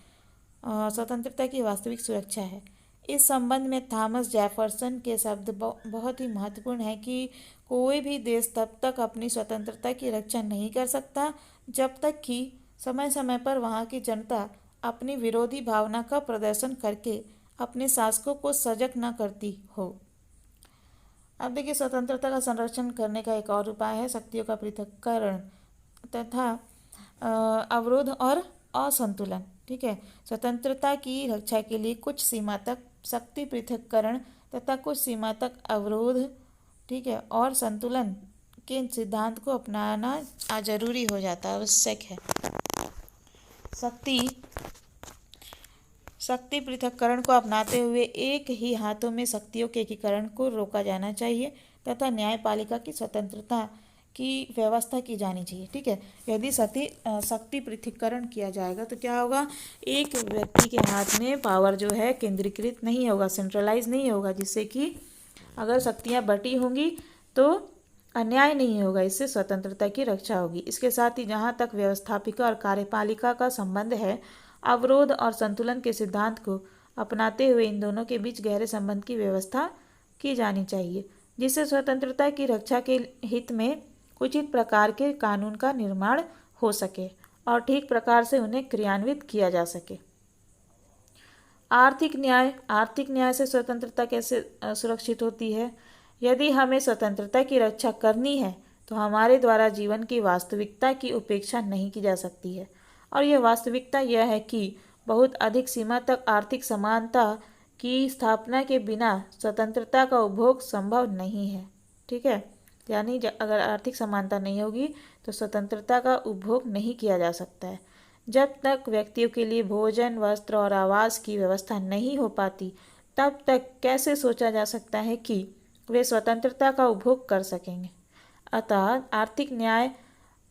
स्वतंत्रता की वास्तविक सुरक्षा है। इस संबंध में थॉमस जेफरसन के शब्द बहुत ही महत्वपूर्ण है कि कोई भी देश तब तक अपनी स्वतंत्रता की रक्षा नहीं कर सकता जब तक कि समय समय पर वहाँ की जनता अपनी विरोधी भावना का प्रदर्शन करके अपने शासकों को सजग न करती हो। अब देखिए, स्वतंत्रता का संरक्षण करने का एक और उपाय है शक्तियों का पृथक्करण तथा अवरोध और असंतुलन। ठीक है, स्वतंत्रता की रक्षा के लिए कुछ सीमा तक शक्ति पृथक्करण तथा कुछ सीमा तक अवरोध, ठीक है, और संतुलन के सिद्धांत को अपनाना जरूरी हो जाता है, आवश्यक है। शक्ति पृथक्करण को अपनाते हुए एक ही हाथों में शक्तियों के एकीकरण को रोका जाना चाहिए तथा न्यायपालिका की स्वतंत्रता की व्यवस्था की जानी चाहिए। ठीक है, यदि शक्ति पृथक्करण किया जाएगा तो क्या होगा, एक व्यक्ति के हाथ में पावर जो है केंद्रीकृत नहीं होगा, सेंट्रलाइज नहीं होगा, जिससे कि अगर शक्तियाँ बटी होंगी तो अन्याय नहीं होगा, इससे स्वतंत्रता की रक्षा होगी। इसके साथ ही जहाँ तक व्यवस्थापिका और कार्यपालिका का संबंध है, अवरोध और संतुलन के सिद्धांत को अपनाते हुए इन दोनों के बीच गहरे संबंध की व्यवस्था की जानी चाहिए, जिससे स्वतंत्रता की रक्षा के हित में उचित प्रकार के कानून का निर्माण हो सके और ठीक प्रकार से उन्हें क्रियान्वित किया जा सके। आर्थिक न्याय से स्वतंत्रता कैसे सुरक्षित होती है? यदि हमें स्वतंत्रता की रक्षा करनी है तो हमारे द्वारा जीवन की वास्तविकता की उपेक्षा नहीं की जा सकती है, और यह वास्तविकता यह है कि बहुत अधिक सीमा तक आर्थिक समानता की स्थापना के बिना स्वतंत्रता का उपभोग संभव नहीं है। ठीक है, यानी अगर आर्थिक समानता नहीं होगी तो स्वतंत्रता का उपभोग नहीं किया जा सकता है। जब तक व्यक्तियों के लिए भोजन, वस्त्र और आवास की व्यवस्था नहीं हो पाती, तब तक कैसे सोचा जा सकता है कि वे स्वतंत्रता का उपभोग कर सकेंगे। अतः आर्थिक न्याय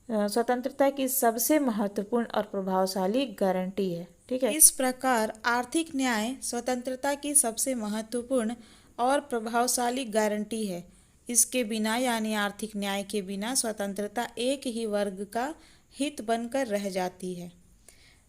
स्वतंत्रता की सबसे महत्वपूर्ण और प्रभावशाली गारंटी है। ठीक है, इस प्रकार आर्थिक न्याय स्वतंत्रता की सबसे महत्वपूर्ण और प्रभावशाली गारंटी है। इसके बिना यानी आर्थिक न्याय के बिना स्वतंत्रता एक ही वर्ग का हित बनकर रह जाती है।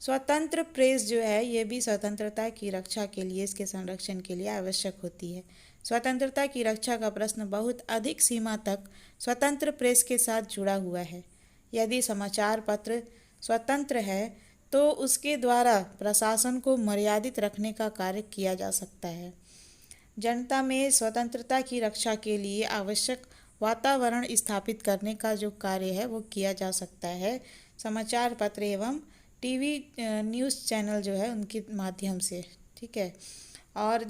स्वतंत्र प्रेस जो है ये भी स्वतंत्रता की रक्षा के लिए, इसके संरक्षण के लिए आवश्यक होती है। स्वतंत्रता की रक्षा का प्रश्न बहुत अधिक सीमा तक स्वतंत्र प्रेस के साथ जुड़ा हुआ है। यदि समाचार पत्र स्वतंत्र है तो उसके द्वारा प्रशासन को मर्यादित रखने का कार्य किया जा सकता है। जनता में स्वतंत्रता की रक्षा के लिए आवश्यक वातावरण स्थापित करने का जो कार्य है वो किया जा सकता है समाचार पत्र एवं टीवी न्यूज़ चैनल जो है उनके माध्यम से। ठीक है, और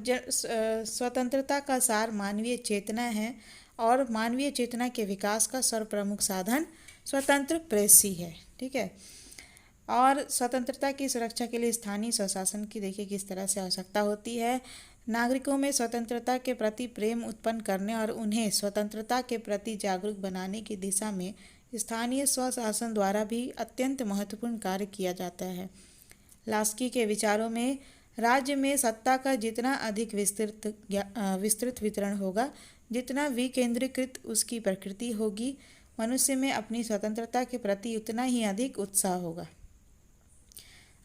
स्वतंत्रता का सार मानवीय चेतना है और मानवीय चेतना के विकास का सर्वप्रमुख साधन स्वतंत्र प्रेस ही है। ठीक है, और स्वतंत्रता की सुरक्षा के लिए स्थानीय स्वशासन की देखिए किस तरह से आवश्यकता होती है। नागरिकों में स्वतंत्रता के प्रति प्रेम उत्पन्न करने और उन्हें स्वतंत्रता के प्रति जागरूक बनाने की दिशा में स्थानीय स्वशासन द्वारा भी अत्यंत महत्वपूर्ण कार्य किया जाता है। लास्की के विचारों में राज्य में सत्ता का जितना अधिक विस्तृत वितरण होगा, जितना विकेंद्रीकृत उसकी प्रकृति होगी, मनुष्य में अपनी स्वतंत्रता के प्रति उतना ही अधिक उत्साह होगा।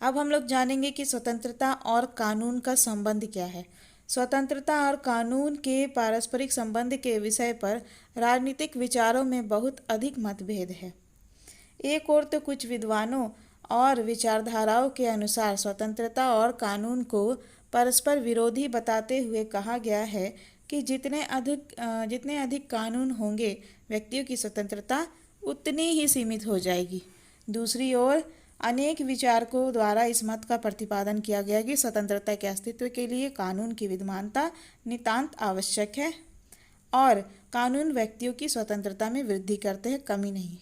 अब हम लोग जानेंगे कि स्वतंत्रता और कानून का संबंध क्या है। स्वतंत्रता और कानून के पारस्परिक संबंध के विषय पर राजनीतिक विचारों में बहुत अधिक मतभेद है। एक ओर तो कुछ विद्वानों और विचारधाराओं के अनुसार स्वतंत्रता और कानून को परस्पर विरोधी बताते हुए कहा गया है कि जितने अधिक कानून होंगे व्यक्तियों की स्वतंत्रता उतनी ही सीमित हो जाएगी। दूसरी ओर अनेक विचारकों द्वारा इस मत का प्रतिपादन किया गया कि स्वतंत्रता के अस्तित्व के लिए कानून की विद्यमानता नितांत आवश्यक है और कानून व्यक्तियों की स्वतंत्रता में वृद्धि करते हैं, कमी नहीं।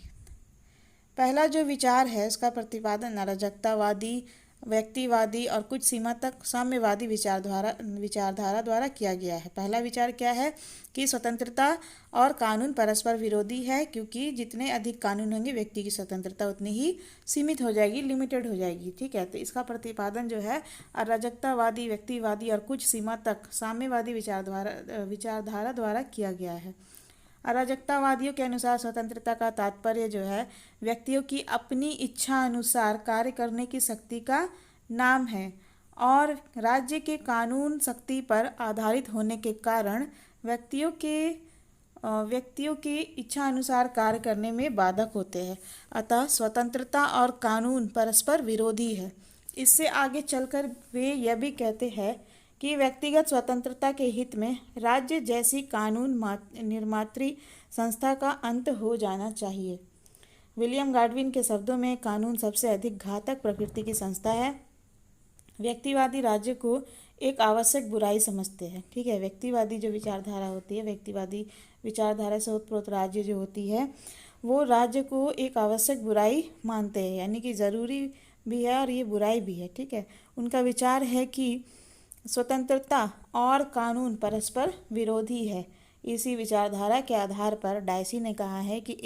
पहला जो विचार है उसका प्रतिपादन अराजकतावादी, व्यक्तिवादी और कुछ सीमा तक साम्यवादी विचारधारा द्वारा किया गया है। पहला विचार क्या है कि स्वतंत्रता और कानून परस्पर विरोधी है, क्योंकि जितने अधिक कानून होंगे व्यक्ति की स्वतंत्रता उतनी ही सीमित हो जाएगी, लिमिटेड हो जाएगी। ठीक है, तो इसका प्रतिपादन जो है अराजकतावादी, व्यक्तिवादी और कुछ सीमा तक साम्यवादी विचारधारा द्वारा किया गया है। अराजकतावादियों के अनुसार स्वतंत्रता का तात्पर्य जो है व्यक्तियों की अपनी इच्छा अनुसार कार्य करने की शक्ति का नाम है और राज्य के कानून शक्ति पर आधारित होने के कारण व्यक्तियों की इच्छा अनुसार कार्य करने में बाधक होते हैं। अतः स्वतंत्रता और कानून परस्पर विरोधी है। इससे आगे चलकर वे यह भी कहते हैं कि व्यक्तिगत स्वतंत्रता के हित में राज्य जैसी कानून निर्मात्री संस्था का अंत हो जाना चाहिए। विलियम गाडविन के शब्दों में कानून सबसे अधिक घातक प्रकृति की संस्था है। व्यक्तिवादी राज्य को एक आवश्यक बुराई समझते हैं। ठीक है, व्यक्तिवादी जो विचारधारा होती है, व्यक्तिवादी विचारधारा से उत्पन्न राज्य जो होती है वो राज्य को एक आवश्यक बुराई मानते हैं, यानी कि ज़रूरी भी है और ये बुराई भी है। ठीक है, उनका विचार है कि स्वतंत्रता और कानून परस्पर विरोधी है। इसी विचारधारा के आधार पर डायसी ने कहा है कि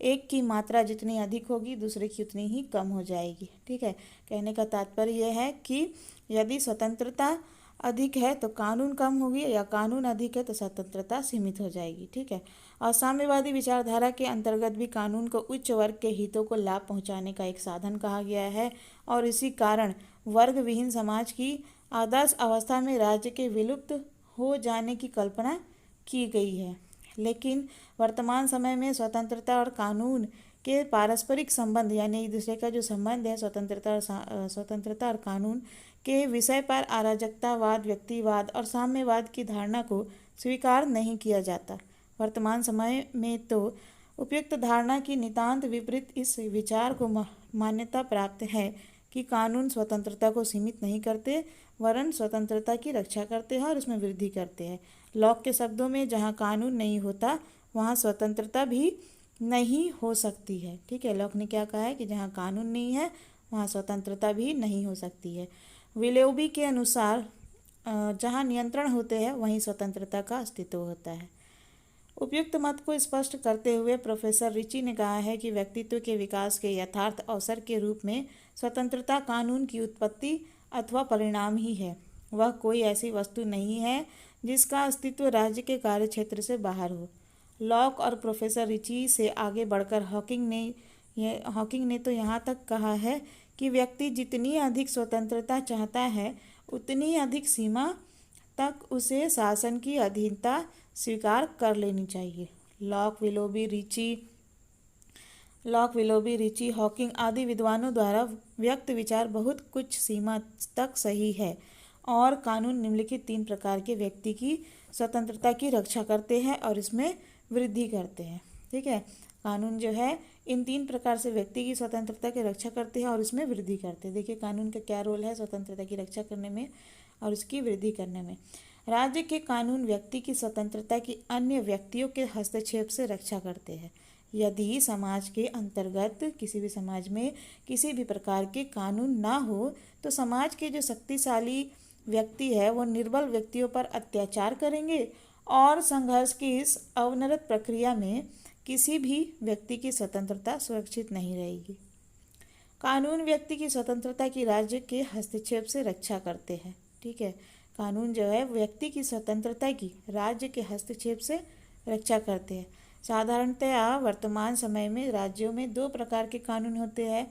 एक की मात्रा जितनी अधिक होगी दूसरे की उतनी ही कम हो जाएगी। ठीक है, कहने का तात्पर्य यह है कि यदि स्वतंत्रता अधिक है तो कानून कम होगी, या कानून अधिक है तो स्वतंत्रता सीमित हो जाएगी। ठीक है, और साम्यवादी विचारधारा के अंतर्गत भी कानून को उच्च वर्ग के हितों को लाभ पहुंचाने का एक साधन कहा गया है और इसी कारण वर्ग विहीन समाज की आदर्श अवस्था में राज्य के विलुप्त हो जाने की कल्पना की गई है। लेकिन वर्तमान समय में स्वतंत्रता और कानून के पारस्परिक संबंध, यानी एक दूसरे का जो संबंध है स्वतंत्रता और कानून के विषय पर अराजकतावाद, व्यक्तिवाद और साम्यवाद की धारणा को स्वीकार नहीं किया जाता। वर्तमान समय में तो उपयुक्त धारणा की नितांत विपरीत इस विचार को मान्यता प्राप्त है कि कानून स्वतंत्रता को सीमित नहीं करते वरन स्वतंत्रता की रक्षा करते हैं और उसमें वृद्धि करते हैं। लॉक के शब्दों में जहाँ कानून नहीं होता वहाँ स्वतंत्रता भी नहीं हो सकती है। ठीक है, लॉक ने क्या कहा है कि जहाँ कानून नहीं है वहाँ स्वतंत्रता भी नहीं हो सकती है। विलोबी के अनुसार जहाँ नियंत्रण होते हैं वहीं स्वतंत्रता का अस्तित्व होता है। उपयुक्त मत को स्पष्ट करते हुए प्रोफेसर रिची ने कहा है कि व्यक्तित्व के विकास के यथार्थ अवसर के रूप में स्वतंत्रता कानून की उत्पत्ति अथवा परिणाम ही है। वह कोई ऐसी वस्तु नहीं है जिसका अस्तित्व राज्य के कार्यक्षेत्र से बाहर हो। लॉक और प्रोफेसर रिची से आगे बढ़कर हॉकिंग ने तो यहाँ तक कहा है कि व्यक्ति जितनी अधिक स्वतंत्रता चाहता है उतनी अधिक सीमा तक उसे शासन की अधीनता स्वीकार कर लेनी चाहिए। लॉक, विलोबी, रिची, हॉकिंग आदि विद्वानों द्वारा व्यक्त विचार बहुत कुछ सीमा तक सही है और कानून निम्नलिखित 3 प्रकार के व्यक्ति की स्वतंत्रता की रक्षा करते हैं और इसमें वृद्धि करते हैं। ठीक है, कानून जो है इन 3 प्रकार से व्यक्ति की स्वतंत्रता की रक्षा करते हैं और इसमें वृद्धि करते हैं। देखिए कानून का क्या रोल है स्वतंत्रता की रक्षा करने में और उसकी वृद्धि करने में। राज्य के कानून व्यक्ति की स्वतंत्रता की अन्य व्यक्तियों के हस्तक्षेप से रक्षा करते हैं। यदि समाज के अंतर्गत किसी भी समाज में किसी भी प्रकार के कानून ना हो तो समाज के जो शक्तिशाली व्यक्ति है वो निर्बल व्यक्तियों पर अत्याचार करेंगे और संघर्ष की इस अवनरत प्रक्रिया में किसी भी व्यक्ति की स्वतंत्रता सुरक्षित नहीं रहेगी। कानून व्यक्ति की स्वतंत्रता की राज्य के हस्तक्षेप से रक्षा करते हैं। ठीक है, कानून जो है व्यक्ति की स्वतंत्रता की राज्य के हस्तक्षेप से रक्षा करते हैं। साधारणतया वर्तमान समय में राज्यों में 2 प्रकार के कानून होते हैं,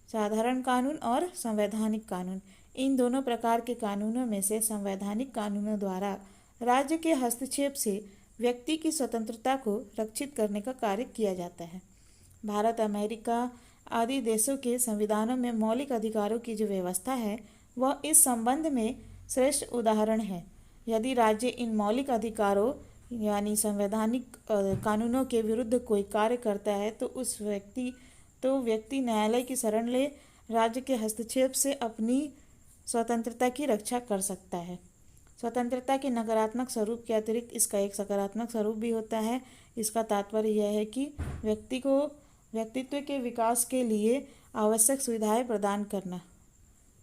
साधारण कानून और संवैधानिक कानून। इन दोनों प्रकार के कानूनों में से संवैधानिक कानूनों द्वारा राज्य के हस्तक्षेप से व्यक्ति की स्वतंत्रता को रक्षित करने का कार्य किया जाता है। भारत, अमेरिका आदि देशों के संविधानों में मौलिक अधिकारों की जो व्यवस्था है वह इस संबंध में श्रेष्ठ उदाहरण है। यदि राज्य इन मौलिक अधिकारों यानी संवैधानिक कानूनों के विरुद्ध कोई कार्य करता है तो व्यक्ति न्यायालय की शरण ले राज्य के हस्तक्षेप से अपनी स्वतंत्रता की रक्षा कर सकता है। स्वतंत्रता के नकारात्मक स्वरूप के अतिरिक्त इसका एक सकारात्मक स्वरूप भी होता है। इसका तात्पर्य यह है कि व्यक्ति को व्यक्तित्व के विकास के लिए आवश्यक सुविधाएं प्रदान करना।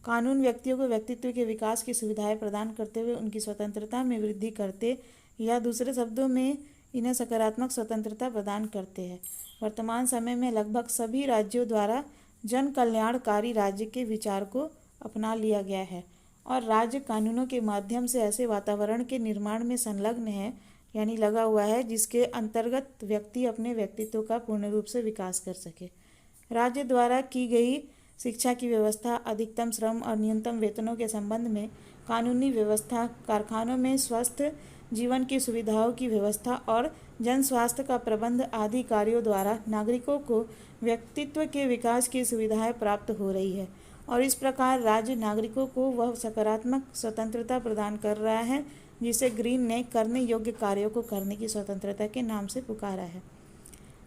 कानून व्यक्तियों को व्यक्तित्व के विकास की सुविधाएं प्रदान करते हुए उनकी स्वतंत्रता में वृद्धि करते या दूसरे शब्दों में इन्हें सकारात्मक स्वतंत्रता प्रदान करते हैं। वर्तमान समय में लगभग सभी राज्यों द्वारा जन कल्याणकारी राज्य के विचार को अपना लिया गया है और राज्य कानूनों के माध्यम से ऐसे वातावरण के निर्माण में संलग्न है यानी लगा हुआ है जिसके अंतर्गत व्यक्ति अपने व्यक्तित्व का पूर्ण रूप से विकास कर सके। राज्य द्वारा की गई शिक्षा की व्यवस्था, अधिकतम श्रम और न्यूनतम वेतनों के संबंध में कानूनी व्यवस्था, कारखानों में स्वस्थ जीवन की सुविधाओं की व्यवस्था और जन स्वास्थ्य का प्रबंध आदि कार्यों द्वारा नागरिकों को व्यक्तित्व के विकास की सुविधाएं प्राप्त हो रही है और इस प्रकार राज्य नागरिकों को वह सकारात्मक स्वतंत्रता प्रदान कर रहा है जिसे ग्रीन ने करने योग्य कार्यों को करने की स्वतंत्रता के नाम से पुकारा है।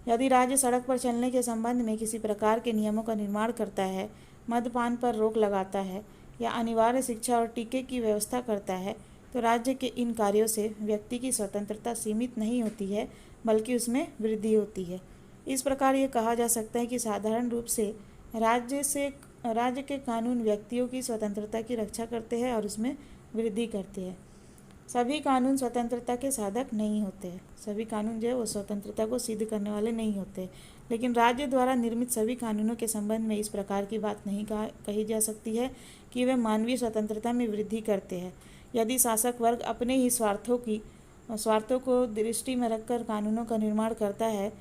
यदि राज्य सड़क पर चलने के संबंध में किसी प्रकार के नियमों का निर्माण करता है, मद्यपान पर रोक लगाता है या अनिवार्य शिक्षा और टीके की व्यवस्था करता है तो राज्य के इन कार्यों से व्यक्ति की स्वतंत्रता सीमित नहीं होती है बल्कि उसमें वृद्धि होती है। इस प्रकार ये कहा जा सकता है कि साधारण रूप से राज्य के कानून व्यक्तियों की स्वतंत्रता की रक्षा करते हैं और उसमें वृद्धि करते हैं। सभी कानून स्वतंत्रता के साधक नहीं होते हैं। सभी कानून जो है वो स्वतंत्रता को सिद्ध करने वाले नहीं होते। लेकिन राज्य द्वारा निर्मित सभी कानूनों के संबंध में इस प्रकार की बात नहीं कही जा सकती है कि वे मानवीय स्वतंत्रता में वृद्धि करते हैं। यदि शासक वर्ग अपने ही स्वार्थों को दृष्टि में रखकर कानूनों का निर्माण करता है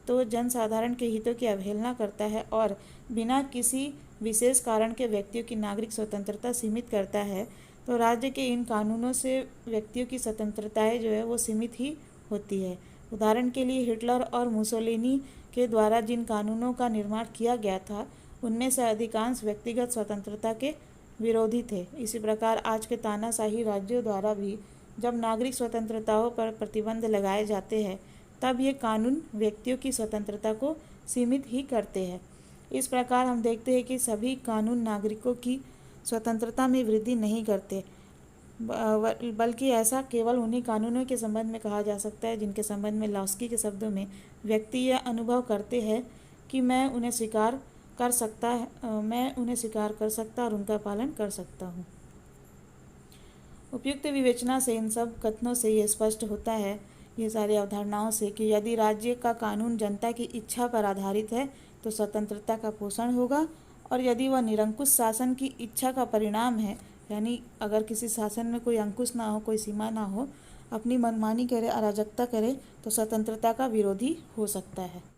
तो जनसाधारण के हितों की अवहेलना करता है और बिना किसी विशेष कारण के व्यक्तियों की नागरिक स्वतंत्रता सीमित करता है तो राज्य के इन कानूनों से व्यक्तियों की स्वतंत्रताएं जो है वो सीमित ही होती है। उदाहरण के लिए हिटलर और मुसोलिनी के द्वारा जिन कानूनों का निर्माण किया गया था उनमें से अधिकांश व्यक्तिगत स्वतंत्रता के विरोधी थे। इसी प्रकार आज के तानाशाही राज्यों द्वारा भी जब नागरिक स्वतंत्रताओं पर प्रतिबंध लगाए जाते हैं तब ये कानून व्यक्तियों की स्वतंत्रता को सीमित ही करते हैं। इस प्रकार हम देखते हैं कि सभी कानून नागरिकों की स्वतंत्रता में वृद्धि नहीं करते बल्कि ऐसा केवल उन्हीं कानूनों के संबंध में कहा जा सकता है जिनके संबंध में लॉस्की के शब्दों में व्यक्ति यह अनुभव करते हैं कि मैं उन्हें स्वीकार कर सकता और उनका पालन कर सकता हूँ। उपयुक्त विवेचना से इन सब कथनों से ये स्पष्ट होता है, ये सारी अवधारणाओं से, कि यदि राज्य का कानून जनता की इच्छा पर आधारित है तो स्वतंत्रता का पोषण होगा और यदि वह निरंकुश शासन की इच्छा का परिणाम है यानी अगर किसी शासन में कोई अंकुश ना हो, कोई सीमा ना हो, अपनी मनमानी करे, अराजकता करे तो स्वतंत्रता का विरोधी हो सकता है।